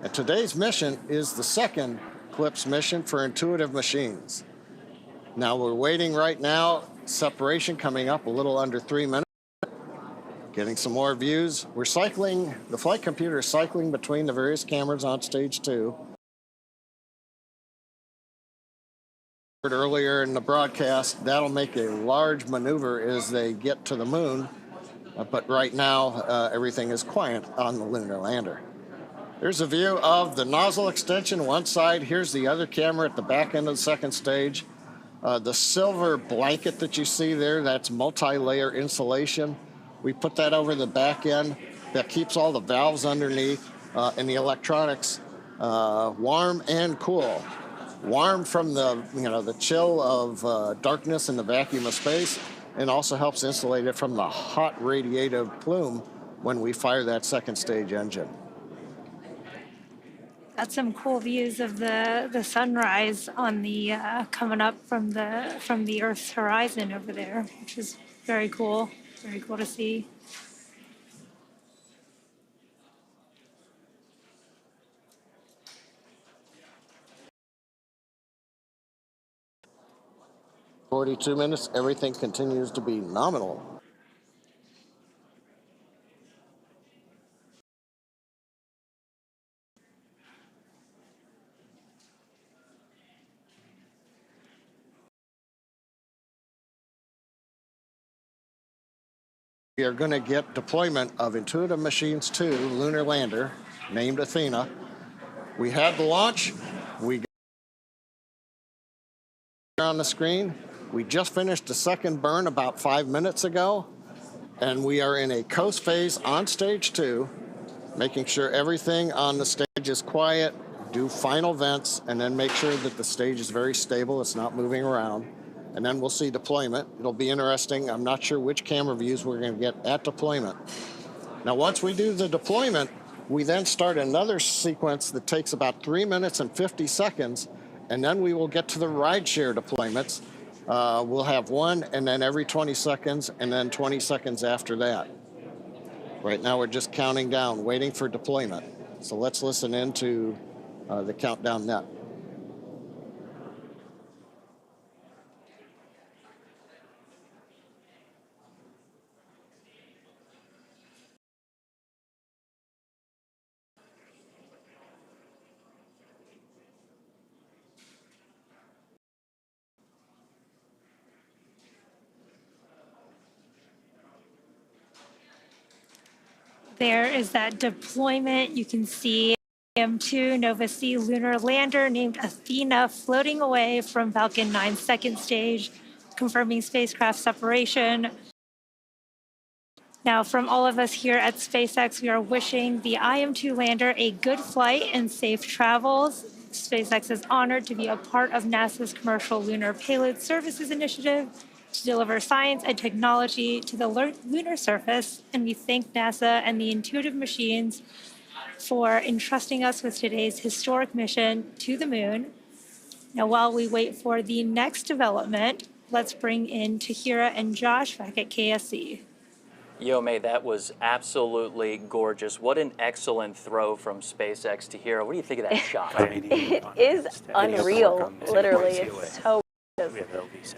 And today's mission is the second CLIPS mission for Intuitive Machines. Now we're waiting right now, separation coming up a little under 3 minutes. Getting some more views. We're cycling, the flight computer is cycling between the various cameras on stage 2. Earlier in the broadcast, that'll make a large maneuver as they get to the moon, but right now everything is quiet on the lunar lander. There's a view of the nozzle extension one side. Here's the other camera at the back end of the second stage. The silver blanket that you see there, that's multi-layer insulation. We put that over the back end. That keeps all the valves underneath and the electronics warm and cool. Warm from the chill of darkness and the vacuum of space, and also helps insulate it from the hot radiative plume when we fire that second stage engine. Got some cool views of the sunrise on the coming up from the Earth's horizon over there, which is very cool to see. "42 minutes, everything continues to be nominal." We are going to get deployment of Intuitive Machines 2 lunar lander, named Athena. We had the launch. We got on the screen. We just finished the second burn about 5 minutes ago, and we are in a coast phase on stage 2, making sure everything on the stage is quiet, do final vents, and then make sure that the stage is very stable, it's not moving around. And then we'll see deployment. It'll be interesting. I'm not sure which camera views we're going to get at deployment. Now, once we do the deployment, we then start another sequence that takes about 3 minutes and 50 seconds, and then we will get to the rideshare deployments. We'll have one, and then every 20 seconds, and then 20 seconds after that. Right now, we're just counting down, waiting for deployment. So let's listen into the countdown net. There is that deployment. You can see IM-2 Nova C lunar lander named Athena floating away from Falcon 9's second stage, confirming spacecraft separation. Now, from all of us here at SpaceX, we are wishing the IM-2 lander a good flight and safe travels. SpaceX is honored to be a part of NASA's Commercial Lunar Payload Services Initiative to deliver science and technology to the lunar surface, and we thank NASA and the Intuitive Machines for entrusting us with today's historic mission to the moon. Now, while we wait for the next development, let's bring in Tahira and Josh back at KSC. Yomei, that was absolutely gorgeous. What an excellent throw from SpaceX to Hero. What do you think of that shot? It is unreal, literally. It's so gorgeous.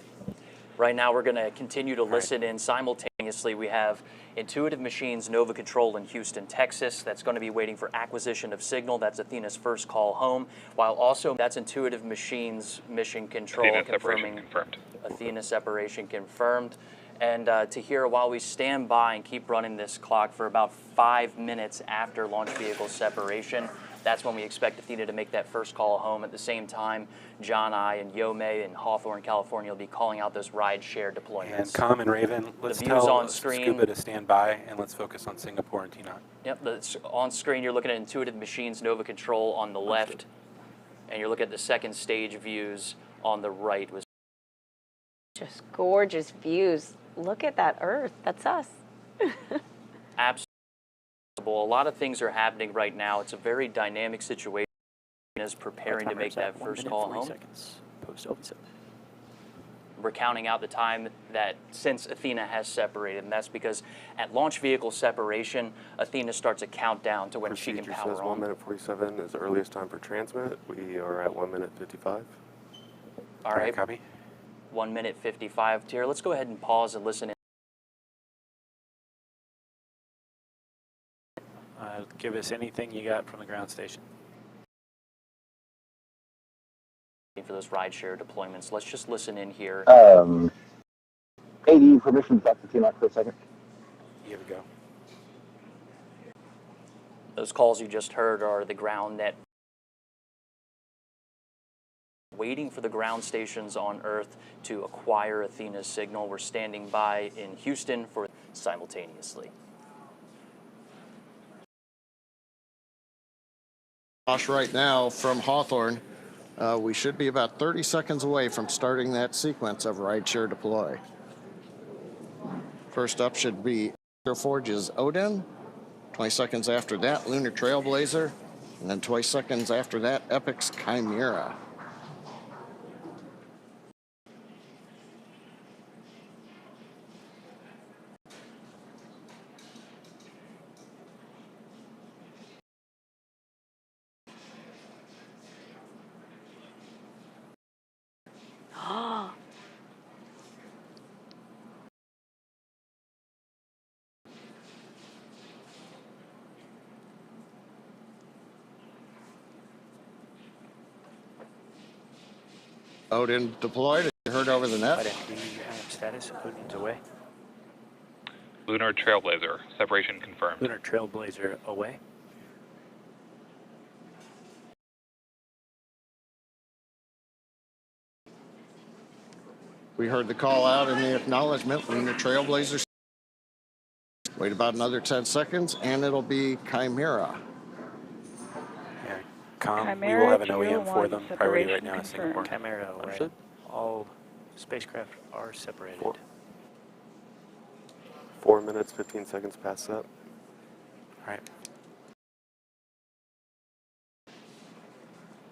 Right now, we're going to continue to listen in simultaneously. We have Intuitive Machines Nova Control in Houston, Texas. That's going to be waiting for acquisition of signal. That's Athena's first call home. While also, that's Intuitive Machines Mission Control Athena confirming separation confirmed. Athena separation confirmed. And to hear, while we stand by and keep running this clock for about 5 minutes after launch vehicle separation, that's when we expect Athena to make that first call home. At the same time, John I and Yomei in Hawthorne, California will be calling out those ride-share deployments. And Com and Raven, let's tell on screen. Scuba to stand by, and let's focus on Singapore and T-Knot. Yep, on screen you're looking at Intuitive Machines Nova Control on the left, and you're looking at the second stage views on the right. Just gorgeous views. Look at that Earth. That's us. Absolutely. A lot of things are happening right now. It's a very dynamic situation. Is preparing to make that first call home. We're counting out the time that since Athena has separated, and that's because at launch vehicle separation, Athena starts a countdown to when she can power says on. 1 minute 47 is the earliest time for transmit. We are at 1 minute 55. All right. Copy. 1 minute 55. Tara, let's go ahead and pause and listen in. Give us anything you got from the ground station. For those rideshare deployments, let's just listen in here. AD permission back to T-Knot for a second. Here we go. Those calls you just heard are the ground net. Waiting for the ground stations on Earth to acquire Athena's signal. We're standing by in Houston for simultaneously. Josh, right now from Hawthorne, we should be about 30 seconds away from starting that sequence of rideshare deploy. First up should be Forge's Odin. 20 seconds after that, Lunar Trailblazer. And then 20 seconds after that, Epic's Chimera. Odin deployed. You heard over the net. Status, Odin's away. Lunar Trailblazer, separation confirmed. Lunar Trailblazer away. We heard the call out in the acknowledgement. Lunar Trailblazer. Wait about another 10 seconds, and it'll be Chimera. We will have an OEM for them. Priority right now is Singapore. Chimera away. All spacecraft are separated. 4 minutes, 15 seconds past that. All right.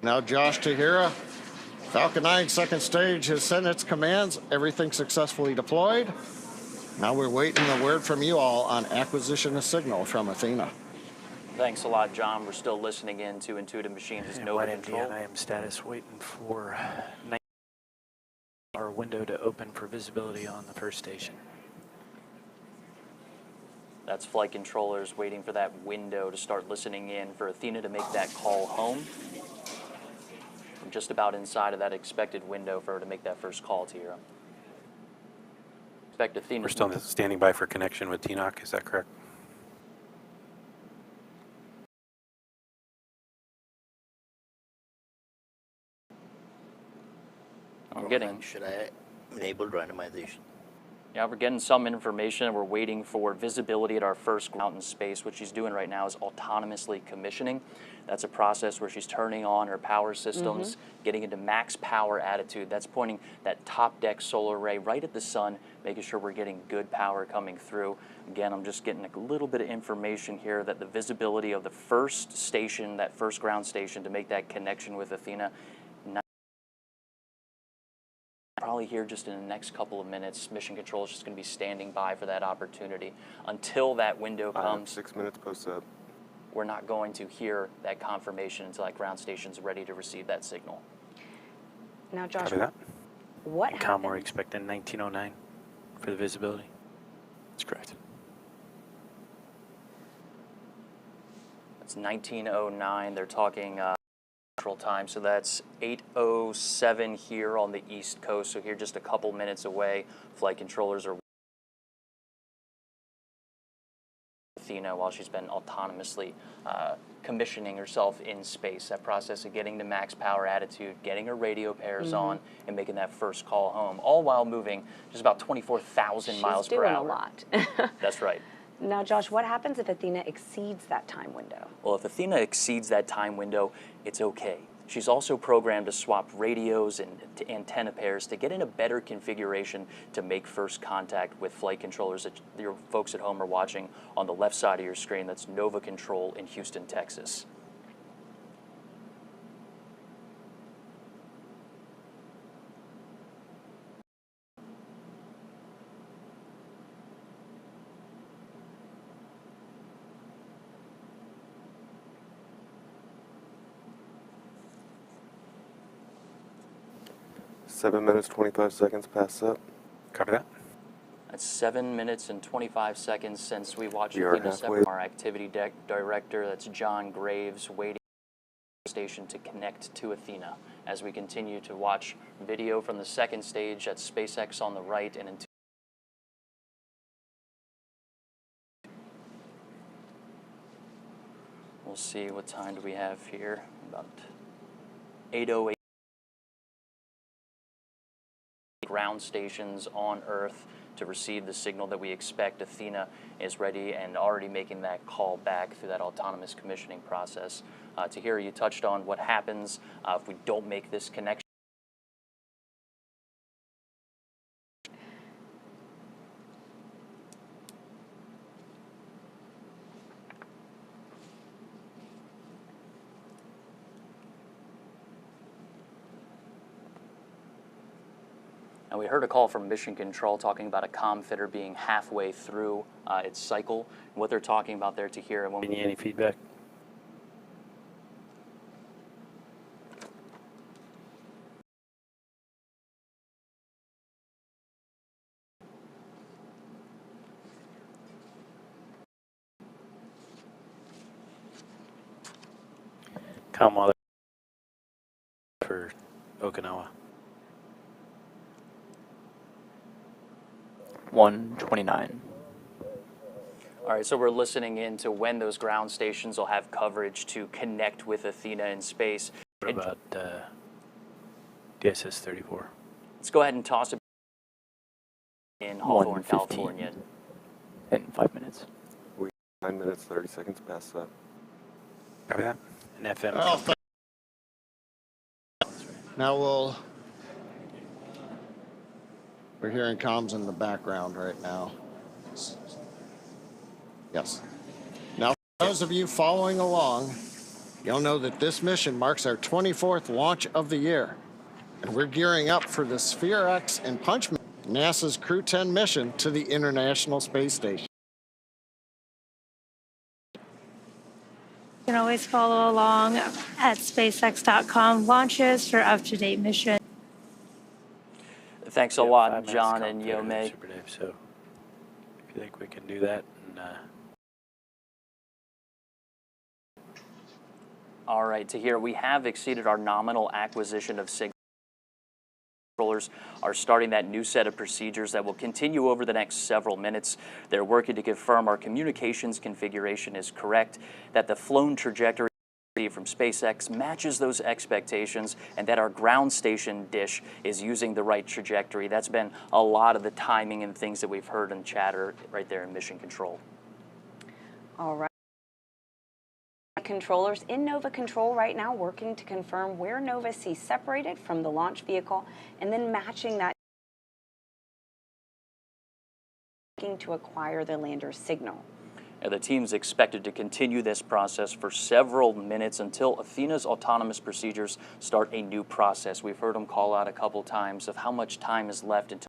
Now Josh Tahira, Falcon 9 second stage has sent its commands. Everything successfully deployed. Now we're waiting a word from you all on acquisition of signal from Athena. Thanks a lot, John. We're still listening in to Intuitive Machines' Nova Control. IM status, waiting for our window to open for visibility on the first station. That's flight controllers waiting for that window to start listening in for Athena to make that call home. We're just about inside of that expected window for her to make that first call to Hero. Expect Athena. We're still standing by for connection with T-Knot, is that correct? Should I enable randomization? Yeah, we're getting some information, and we're waiting for visibility at our first out in space. What she's doing right now is autonomously commissioning. That's a process where she's turning on her power systems, getting into max power attitude. That's pointing that top deck solar array right at the sun, making sure we're getting good power coming through. Again, I'm just getting a little bit of information here that the visibility of the first station, that first ground station, to make that connection with Athena, finale here just in the next couple of minutes. Mission Control is just going to be standing by for that opportunity. Until that window comes, 6 minutes post-up. we're not going to hear that confirmation until that ground station's ready to receive that signal. Now, Josh, Copy that. what And happened? we're expecting 1909 for the visibility. That's correct. It's 1909. They're talking Central Time, so that's 8:07 here on the East Coast. So here, just a couple minutes away, flight controllers are Athena while she's been autonomously commissioning herself in space. That process of getting to max power attitude, getting her radio pairs on, and making that first call home, all while moving just about 24,000 miles per hour. She's doing a lot. That's right. Now, Josh, what happens if Athena exceeds that time window? Well, if Athena exceeds that time window, it's okay. She's also programmed to swap radios and antenna pairs to get in a better configuration to make first contact with flight controllers that your folks at home are watching on the left side of your screen. That's Nova Control in Houston, Texas. Seven minutes, 25 seconds past up. Copy that. That's 7 minutes and 25 seconds since we watched We are Athena halfway. separate. Our activity director, that's John Graves, waiting for the station to connect to Athena as we continue to watch video from the second stage at SpaceX on the right and into we'll see what time do we have here. About 8:08. Ground stations on Earth to receive the signal that we expect. Athena is ready and already making that call back through that autonomous commissioning process. Tahira, you touched on what happens if we don't make this connection. And we heard a call from Mission Control talking about a comm fitter being halfway through its cycle. What they're talking about there, Tahira. Any feedback? Comm for Okinawa. 129. All right, so we're listening in to when those ground stations will have coverage to connect with Athena in space. What about DSS 34? Let's go ahead and toss it in Hawthorne, California. In 5 minutes. 9 minutes, 30 seconds past up. Copy that. And FM. Oh, now we're hearing comms in the background right now. Yes. Now, for those of you following along, you'll know that this mission marks our 24th launch of the year. And we're gearing up for the Sphere X and Punch, NASA's Crew 10 mission to the International Space Station. You can always follow along at SpaceX.com launches for up-to-date missions. Thanks a lot, John and Yome. Super Dave, so if you think we can do that. And, all right, Tahira, we have exceeded our nominal acquisition of signal. Controllers are starting that new set of procedures that will continue over the next several minutes. They're working to confirm our communications configuration is correct, that the flown trajectory from SpaceX matches those expectations, and that our ground station dish is using the right trajectory. That's been a lot of the timing and things that we've heard in chatter right there in Mission Control. All right. Controllers in Nova Control right now working to confirm where Nova sees separated from the launch vehicle and then matching that to acquire the lander's signal. The team's expected to continue this process for several minutes until Athena's autonomous procedures start a new process. We've heard them call out a couple times of how much time is left until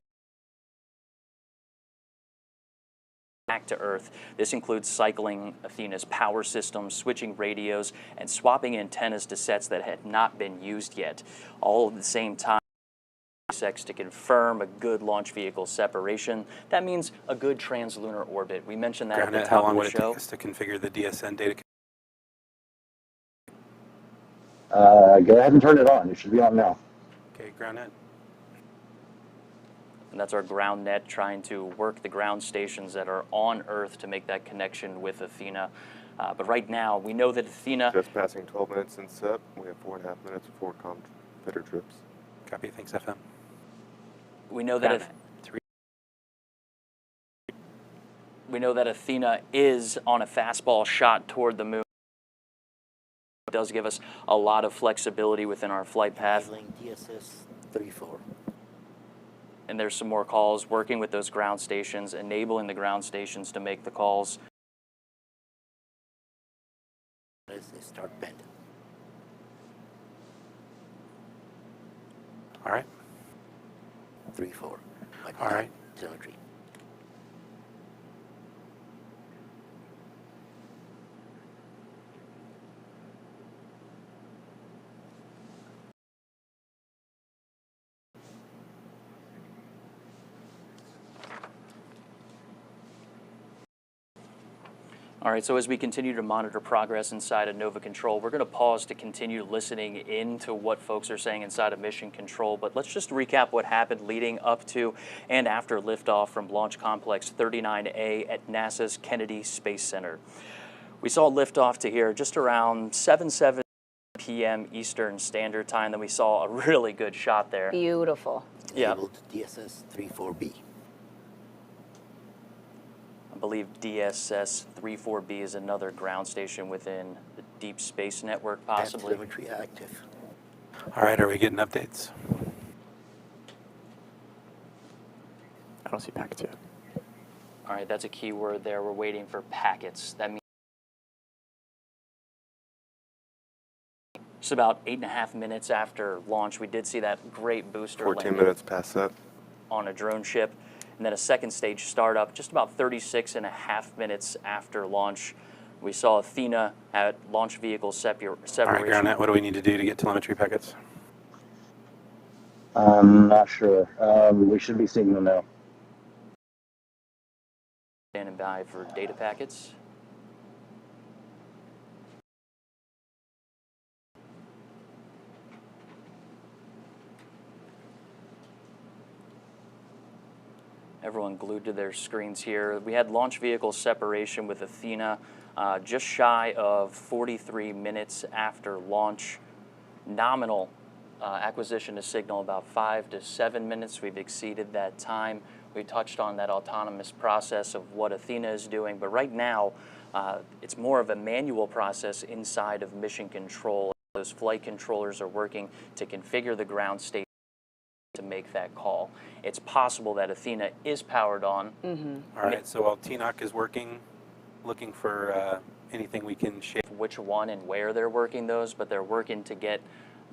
back to Earth. This includes cycling Athena's power systems, switching radios, and swapping antennas to sets that had not been used yet. All at the same time, SpaceX to confirm a good launch vehicle separation. That means a good translunar orbit. We mentioned that at the top of the show. How long would it take us to configure the DSN data? Go ahead and turn it on. It should be on now. Okay, ground net. And that's our ground net trying to work the ground stations that are on Earth to make that connection with Athena. But right now, we know that Athena... Just passing 12 minutes in SEP. We have 4.5 minutes before computer trips. Copy. Thanks, FM. We know that Athena is on a fastball shot toward the moon. It does give us a lot of flexibility within our flight path. DSS 34. And there's some more calls working with those ground stations, enabling the ground stations to make the calls. Let's start bend. All right. 3-4. All right. Telemetry. All right, so as we continue to monitor progress inside of Nova Control, we're going to pause to continue listening into what folks are saying inside of Mission Control. But let's just recap what happened leading up to and after liftoff from Launch Complex 39A at NASA's Kennedy Space Center. We saw liftoff to here just around 7 p.m. Eastern Standard Time. Then we saw a really good shot there. Beautiful. Yeah. DSS 34B. I believe DSS 34B is another ground station within the Deep Space Network, possibly. Telemetry active. All right, are we getting updates? I don't see packets yet. All right, that's a key word there. We're waiting for packets. That means just about 8.5 minutes after launch, we did see that great booster 14 landing minutes past that. on a drone ship. And then a second stage startup just about 36.5 minutes after launch. We saw Athena at launch vehicle separation. All right, ground net, what do we need to do to get telemetry packets? I'm not sure. We should be seeing them now. Standing by for data packets. Everyone glued to their screens here. We had launch vehicle separation with Athena just shy of 43 minutes after launch. Nominal acquisition to signal about 5 to 7 minutes. We've exceeded that time. We touched on that autonomous process of what Athena is doing, but right now it's more of a manual process inside of Mission Control. Those flight controllers are working to configure the ground station to make that call. It's possible that Athena is powered on. All right, so while TNOC is working, looking for anything we can share. Which one and where they're working those, but they're working to get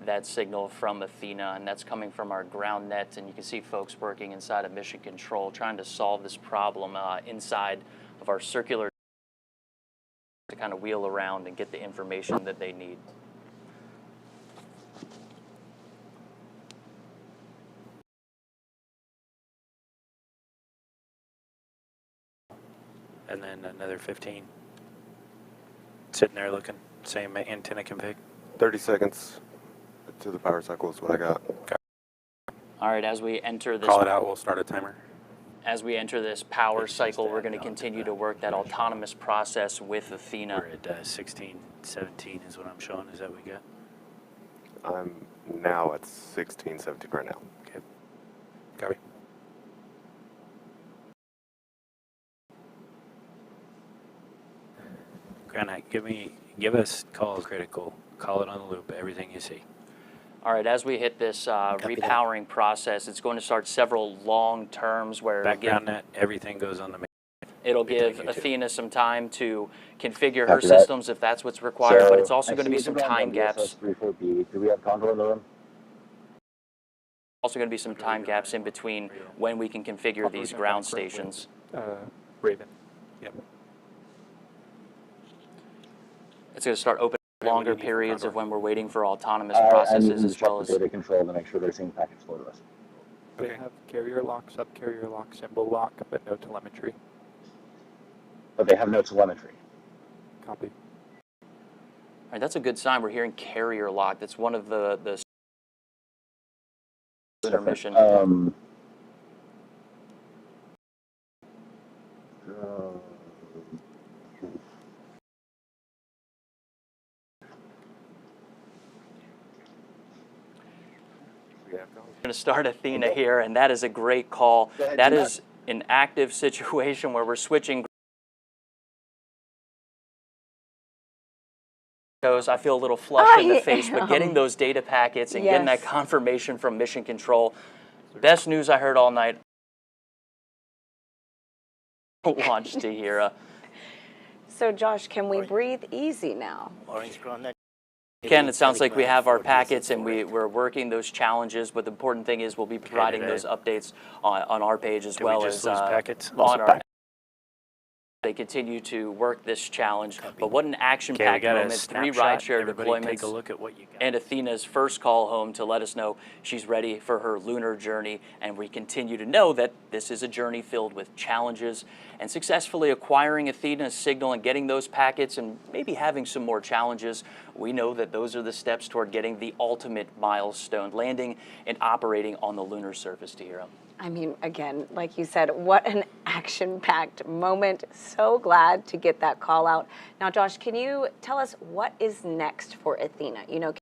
that signal from Athena, and that's coming from our ground net, and you can see folks working inside of Mission Control trying to solve this problem inside of our circular to kind of wheel around and get the information that they need. And then another 15. Sitting there looking, same antenna config. 30 seconds to the power cycle is what I got. Okay. All right, as we enter this... Call it out, we'll start a timer. As we enter this power cycle, we're going to continue to work that autonomous process with Athena. We're at 16, 17 is what I'm showing. Is that what we got? I'm now at 16, 17 right now. Okay. Copy. Granite, give us calls critical. Call it on the loop, everything you see. All right, as we hit this repowering process, it's going to start several long terms where background net, everything goes on the main. It'll give Athena some time to configure her Copy that. systems if that's what's required, but it's also I going to be see some the ground time on gaps. VSS 34B. Do we have contour in the room? Also going to be some time gaps in between when we can configure these ground stations. Raven. Yep. It's going to start opening longer periods of when we're waiting for autonomous I need processes to as check well the as... data control to make sure they're seeing packets flow to us. They have carrier lock, subcarrier lock, symbol lock, but no telemetry. But they have no telemetry. Copy. All right, that's a good sign. We're hearing carrier lock. That's one of the mission. We're going to start Athena here, and that is a great call. That is an active situation where we're switching. I feel a little flushed in the face, but getting those data packets and getting that confirmation from Mission Control, best news I heard all night. Launch Tahira. So Josh, can we breathe easy now? Ken, it sounds like we have our packets and we're working those challenges, but the important thing is we'll be providing those updates on our page as well as on our... They continue to work this challenge, but what an action-packed moment. 3 rideshare deployments, take a look at what you got. and Athena's first call home to let us know she's ready for her lunar journey, and we continue to know that this is a journey filled with challenges, and successfully acquiring Athena's signal and getting those packets and maybe having some more challenges, we know that those are the steps toward getting the ultimate milestone, landing and operating on the lunar surface, Tahira. I mean, again, like you said, what an action-packed moment. So glad to get that call out. Now, Josh, can you tell us what is next for Athena? You know,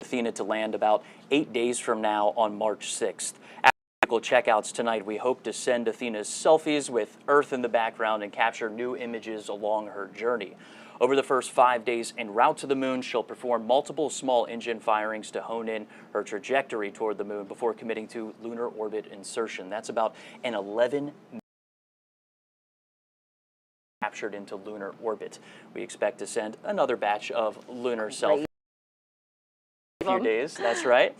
Athena to land about 8 days from now on March 6th. After vehicle checkouts tonight, we hope to send Athena's selfies with Earth in the background and capture new images along her journey. Over the first 5 days en route to the moon, she'll perform multiple small engine firings to hone in her trajectory toward the moon before committing to lunar orbit insertion. That's about an 11 captured into lunar orbit. We expect to send another batch of lunar selfies. Few days, that's right.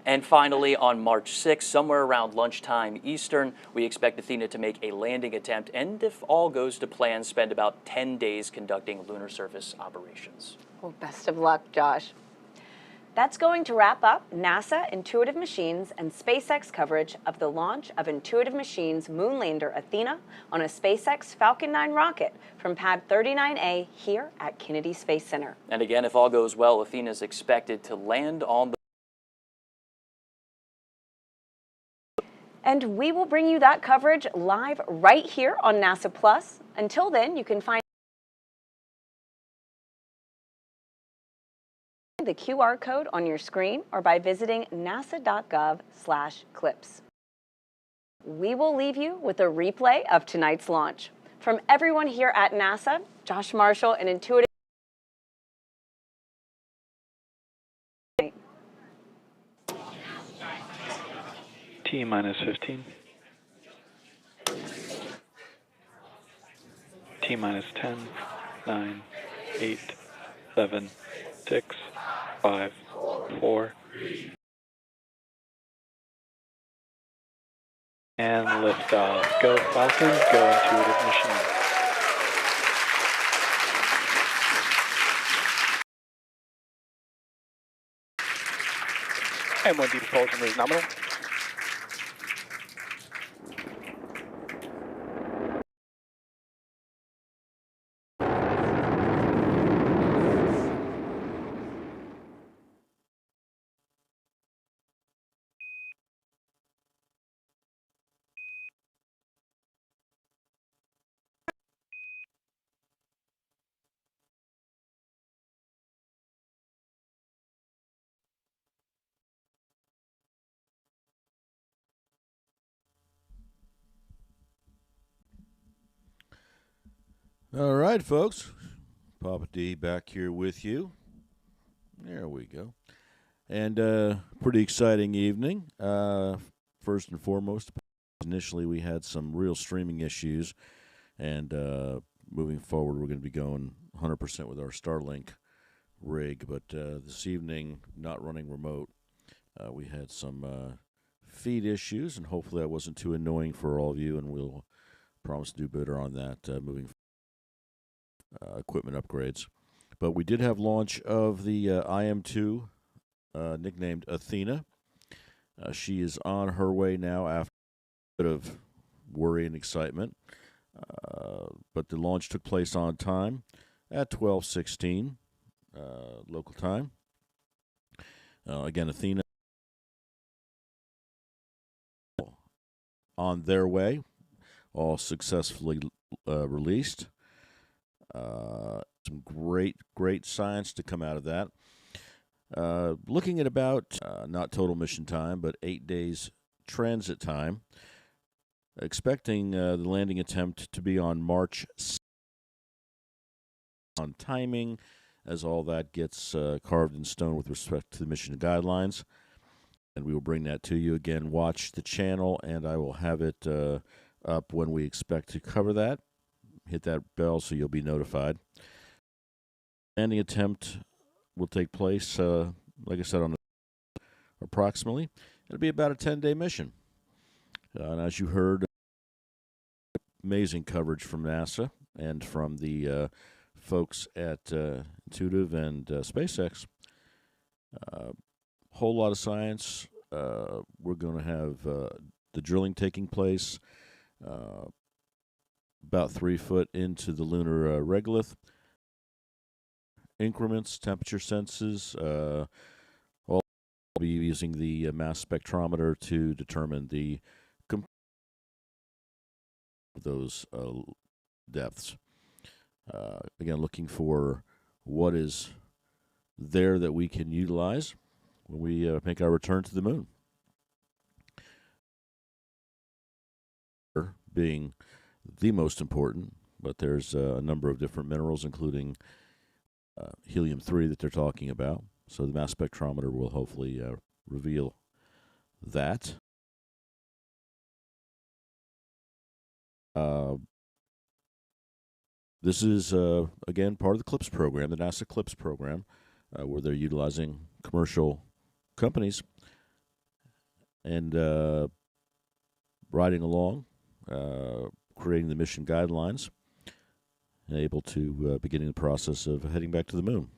And finally, on March 6th, somewhere around lunchtime Eastern, we expect Athena to make a landing attempt, and if all goes to plan, spend about 10 days conducting lunar surface operations. Well, best of luck, Josh. That's going to wrap up NASA, Intuitive Machines, and SpaceX coverage of the launch of Intuitive Machines moonlander Athena on a SpaceX Falcon 9 rocket from Pad 39A here at Kennedy Space Center. And again, if all goes well, Athena is expected to land on the... And we will bring you that coverage live right here on NASA Plus. Until then, you can find the QR code on your screen or by visiting nasa.gov/clips. We will leave you with a replay of tonight's launch. From everyone here at NASA, Josh Marshall and Intuitive. T-minus 15. T-minus 10, 9, 8, 7, 6, 5, 4. And liftoff. Go Falcon, go Intuitive Machine. And 1D propulsion is nominal. All right, folks. Papa D back here with you. There we go. And pretty exciting evening. first and foremost. Initially, we had some real streaming issues, and moving forward, we're going to be going 100% with our Starlink rig. But this evening, not running remote, we had some feed issues, and hopefully that wasn't too annoying for all of you, and we'll promise to do better on that moving forward. Equipment upgrades. But we did have launch of the IM-2, nicknamed Athena. She is on her way now after a bit of worry and excitement. But the launch took place on time at 12:16 local time. Again, Athena on their way, all successfully released. Some great science to come out of that. Looking at about, not total mission time, but 8 days transit time. Expecting the landing attempt to be on March 6th. On timing, as all that gets carved in stone with respect to the mission guidelines. And we will bring that to you. Again, watch the channel, and I will have it up when we expect to cover that. Hit that bell so you'll be notified. Landing attempt will take place, like I said, on approximately. It'll be about a 10-day mission. And as you heard, amazing coverage from NASA and from the folks at Intuitive and SpaceX. Whole lot of science. We're going to have the drilling taking place about 3 foot into the lunar regolith. Increments, temperature senses, all be using the mass spectrometer to determine the those depths. Again, looking for what is there that we can utilize when we make our return to the moon. Being the most important, but there's a number of different minerals, including helium-3 that they're talking about. So the mass spectrometer will hopefully reveal that. This is, again, part of the CLIPS program, the NASA CLIPS program, where they're utilizing commercial companies and riding along, creating the mission guidelines, and able to beginning the process of heading back to the moon.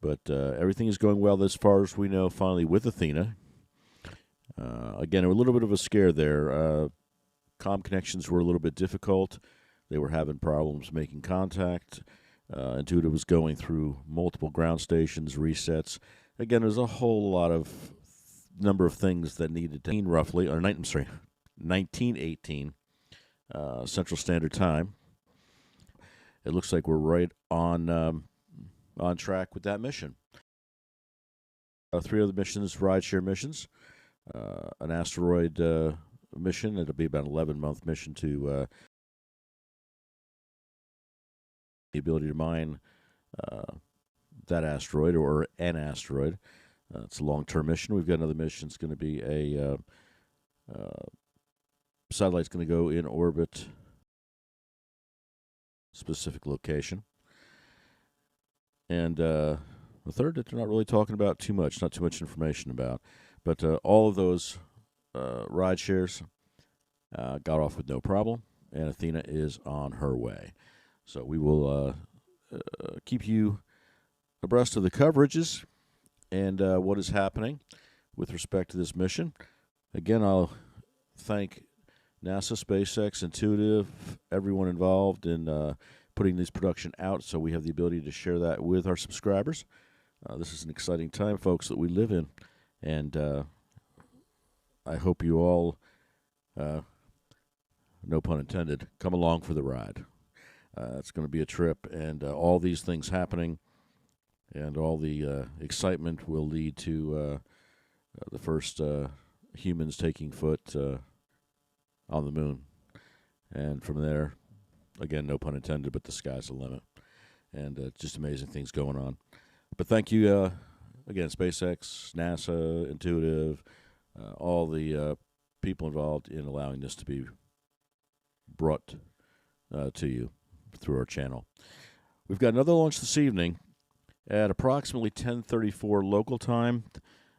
But everything is going well as far as we know, finally, with Athena. Again, a little bit of a scare there. Comm connections were a little bit difficult. They were having problems making contact. Intuitive was going through multiple ground stations, resets. Again, there's a whole lot of number of things that needed to roughly, or 1918 Central Standard Time. It looks like we're right on track with that mission. 3 other missions, rideshare missions, an asteroid mission. It'll be about an 11-month mission to the ability to mine that asteroid or an asteroid. It's a long-term mission. We've got another mission. It's going to be a satellite's going to go in orbit, specific location. And the third that they're not really talking about too much, not too much information about. But all of those ride shares got off with no problem, and Athena is on her way. So we will keep you abreast of the coverages and what is happening with respect to this mission. Again, I'll thank NASA, SpaceX, Intuitive, everyone involved in putting this production out so we have the ability to share that with our subscribers. This is an exciting time, folks, that we live in, and I hope you all, no pun intended, come along for the ride. It's going to be a trip, and all these things happening and all the excitement will lead to the first humans taking foot on the moon. And from there, again, no pun intended, but the sky's the limit. And just amazing things going on. But thank you, again, SpaceX, NASA, Intuitive, all the people involved in allowing this to be brought to you through our channel. We've got another launch this evening at approximately 10:34 local time.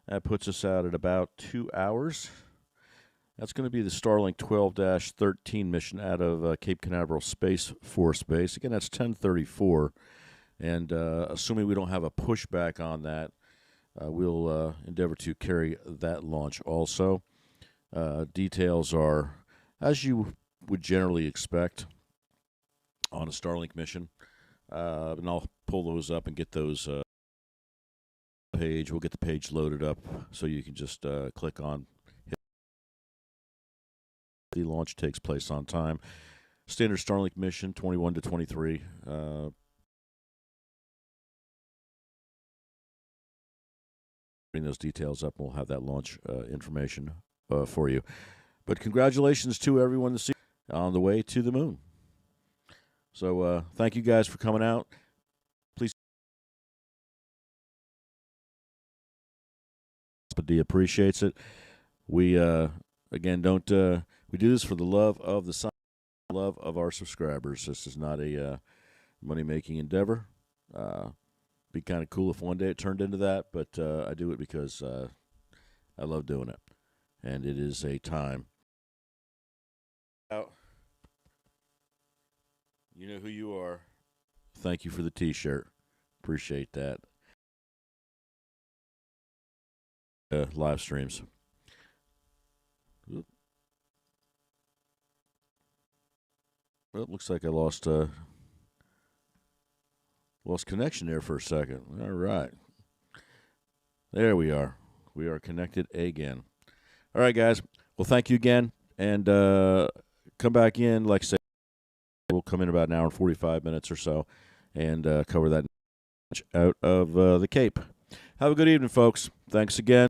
That puts us out at about 2 hours. That's going to be the Starlink 12-13 mission out of Cape Canaveral Space Force Base. Again, that's 10:34. And assuming we don't have a pushback on that, we'll endeavor to carry that launch also. Details are, as you would generally expect on a Starlink mission. And I'll pull those up and get those page. We'll get the page loaded up so you can just click on. The launch takes place on time. Standard Starlink mission, 21 to 23. Bring those details up, and we'll have that launch information for you. But congratulations to everyone this evening on the way to the moon. So thank you guys for coming out. Please, Spadi appreciates it. We again don't we do this for the love of the science, love of our subscribers. This is not a money-making endeavor. Be kind of cool if one day it turned into that, but I do it because I love doing it, and it is a time. You know who you are. Thank you for the T-shirt. Appreciate that. Live streams. Oop. Well, looks like I lost connection there for a second. All right. There we are. We are connected again. All right, guys. Well, thank you again. And come back in, like I said, we'll come in about an hour and 45 minutes or so and cover that out of the Cape. Have a good evening, folks. Thanks again.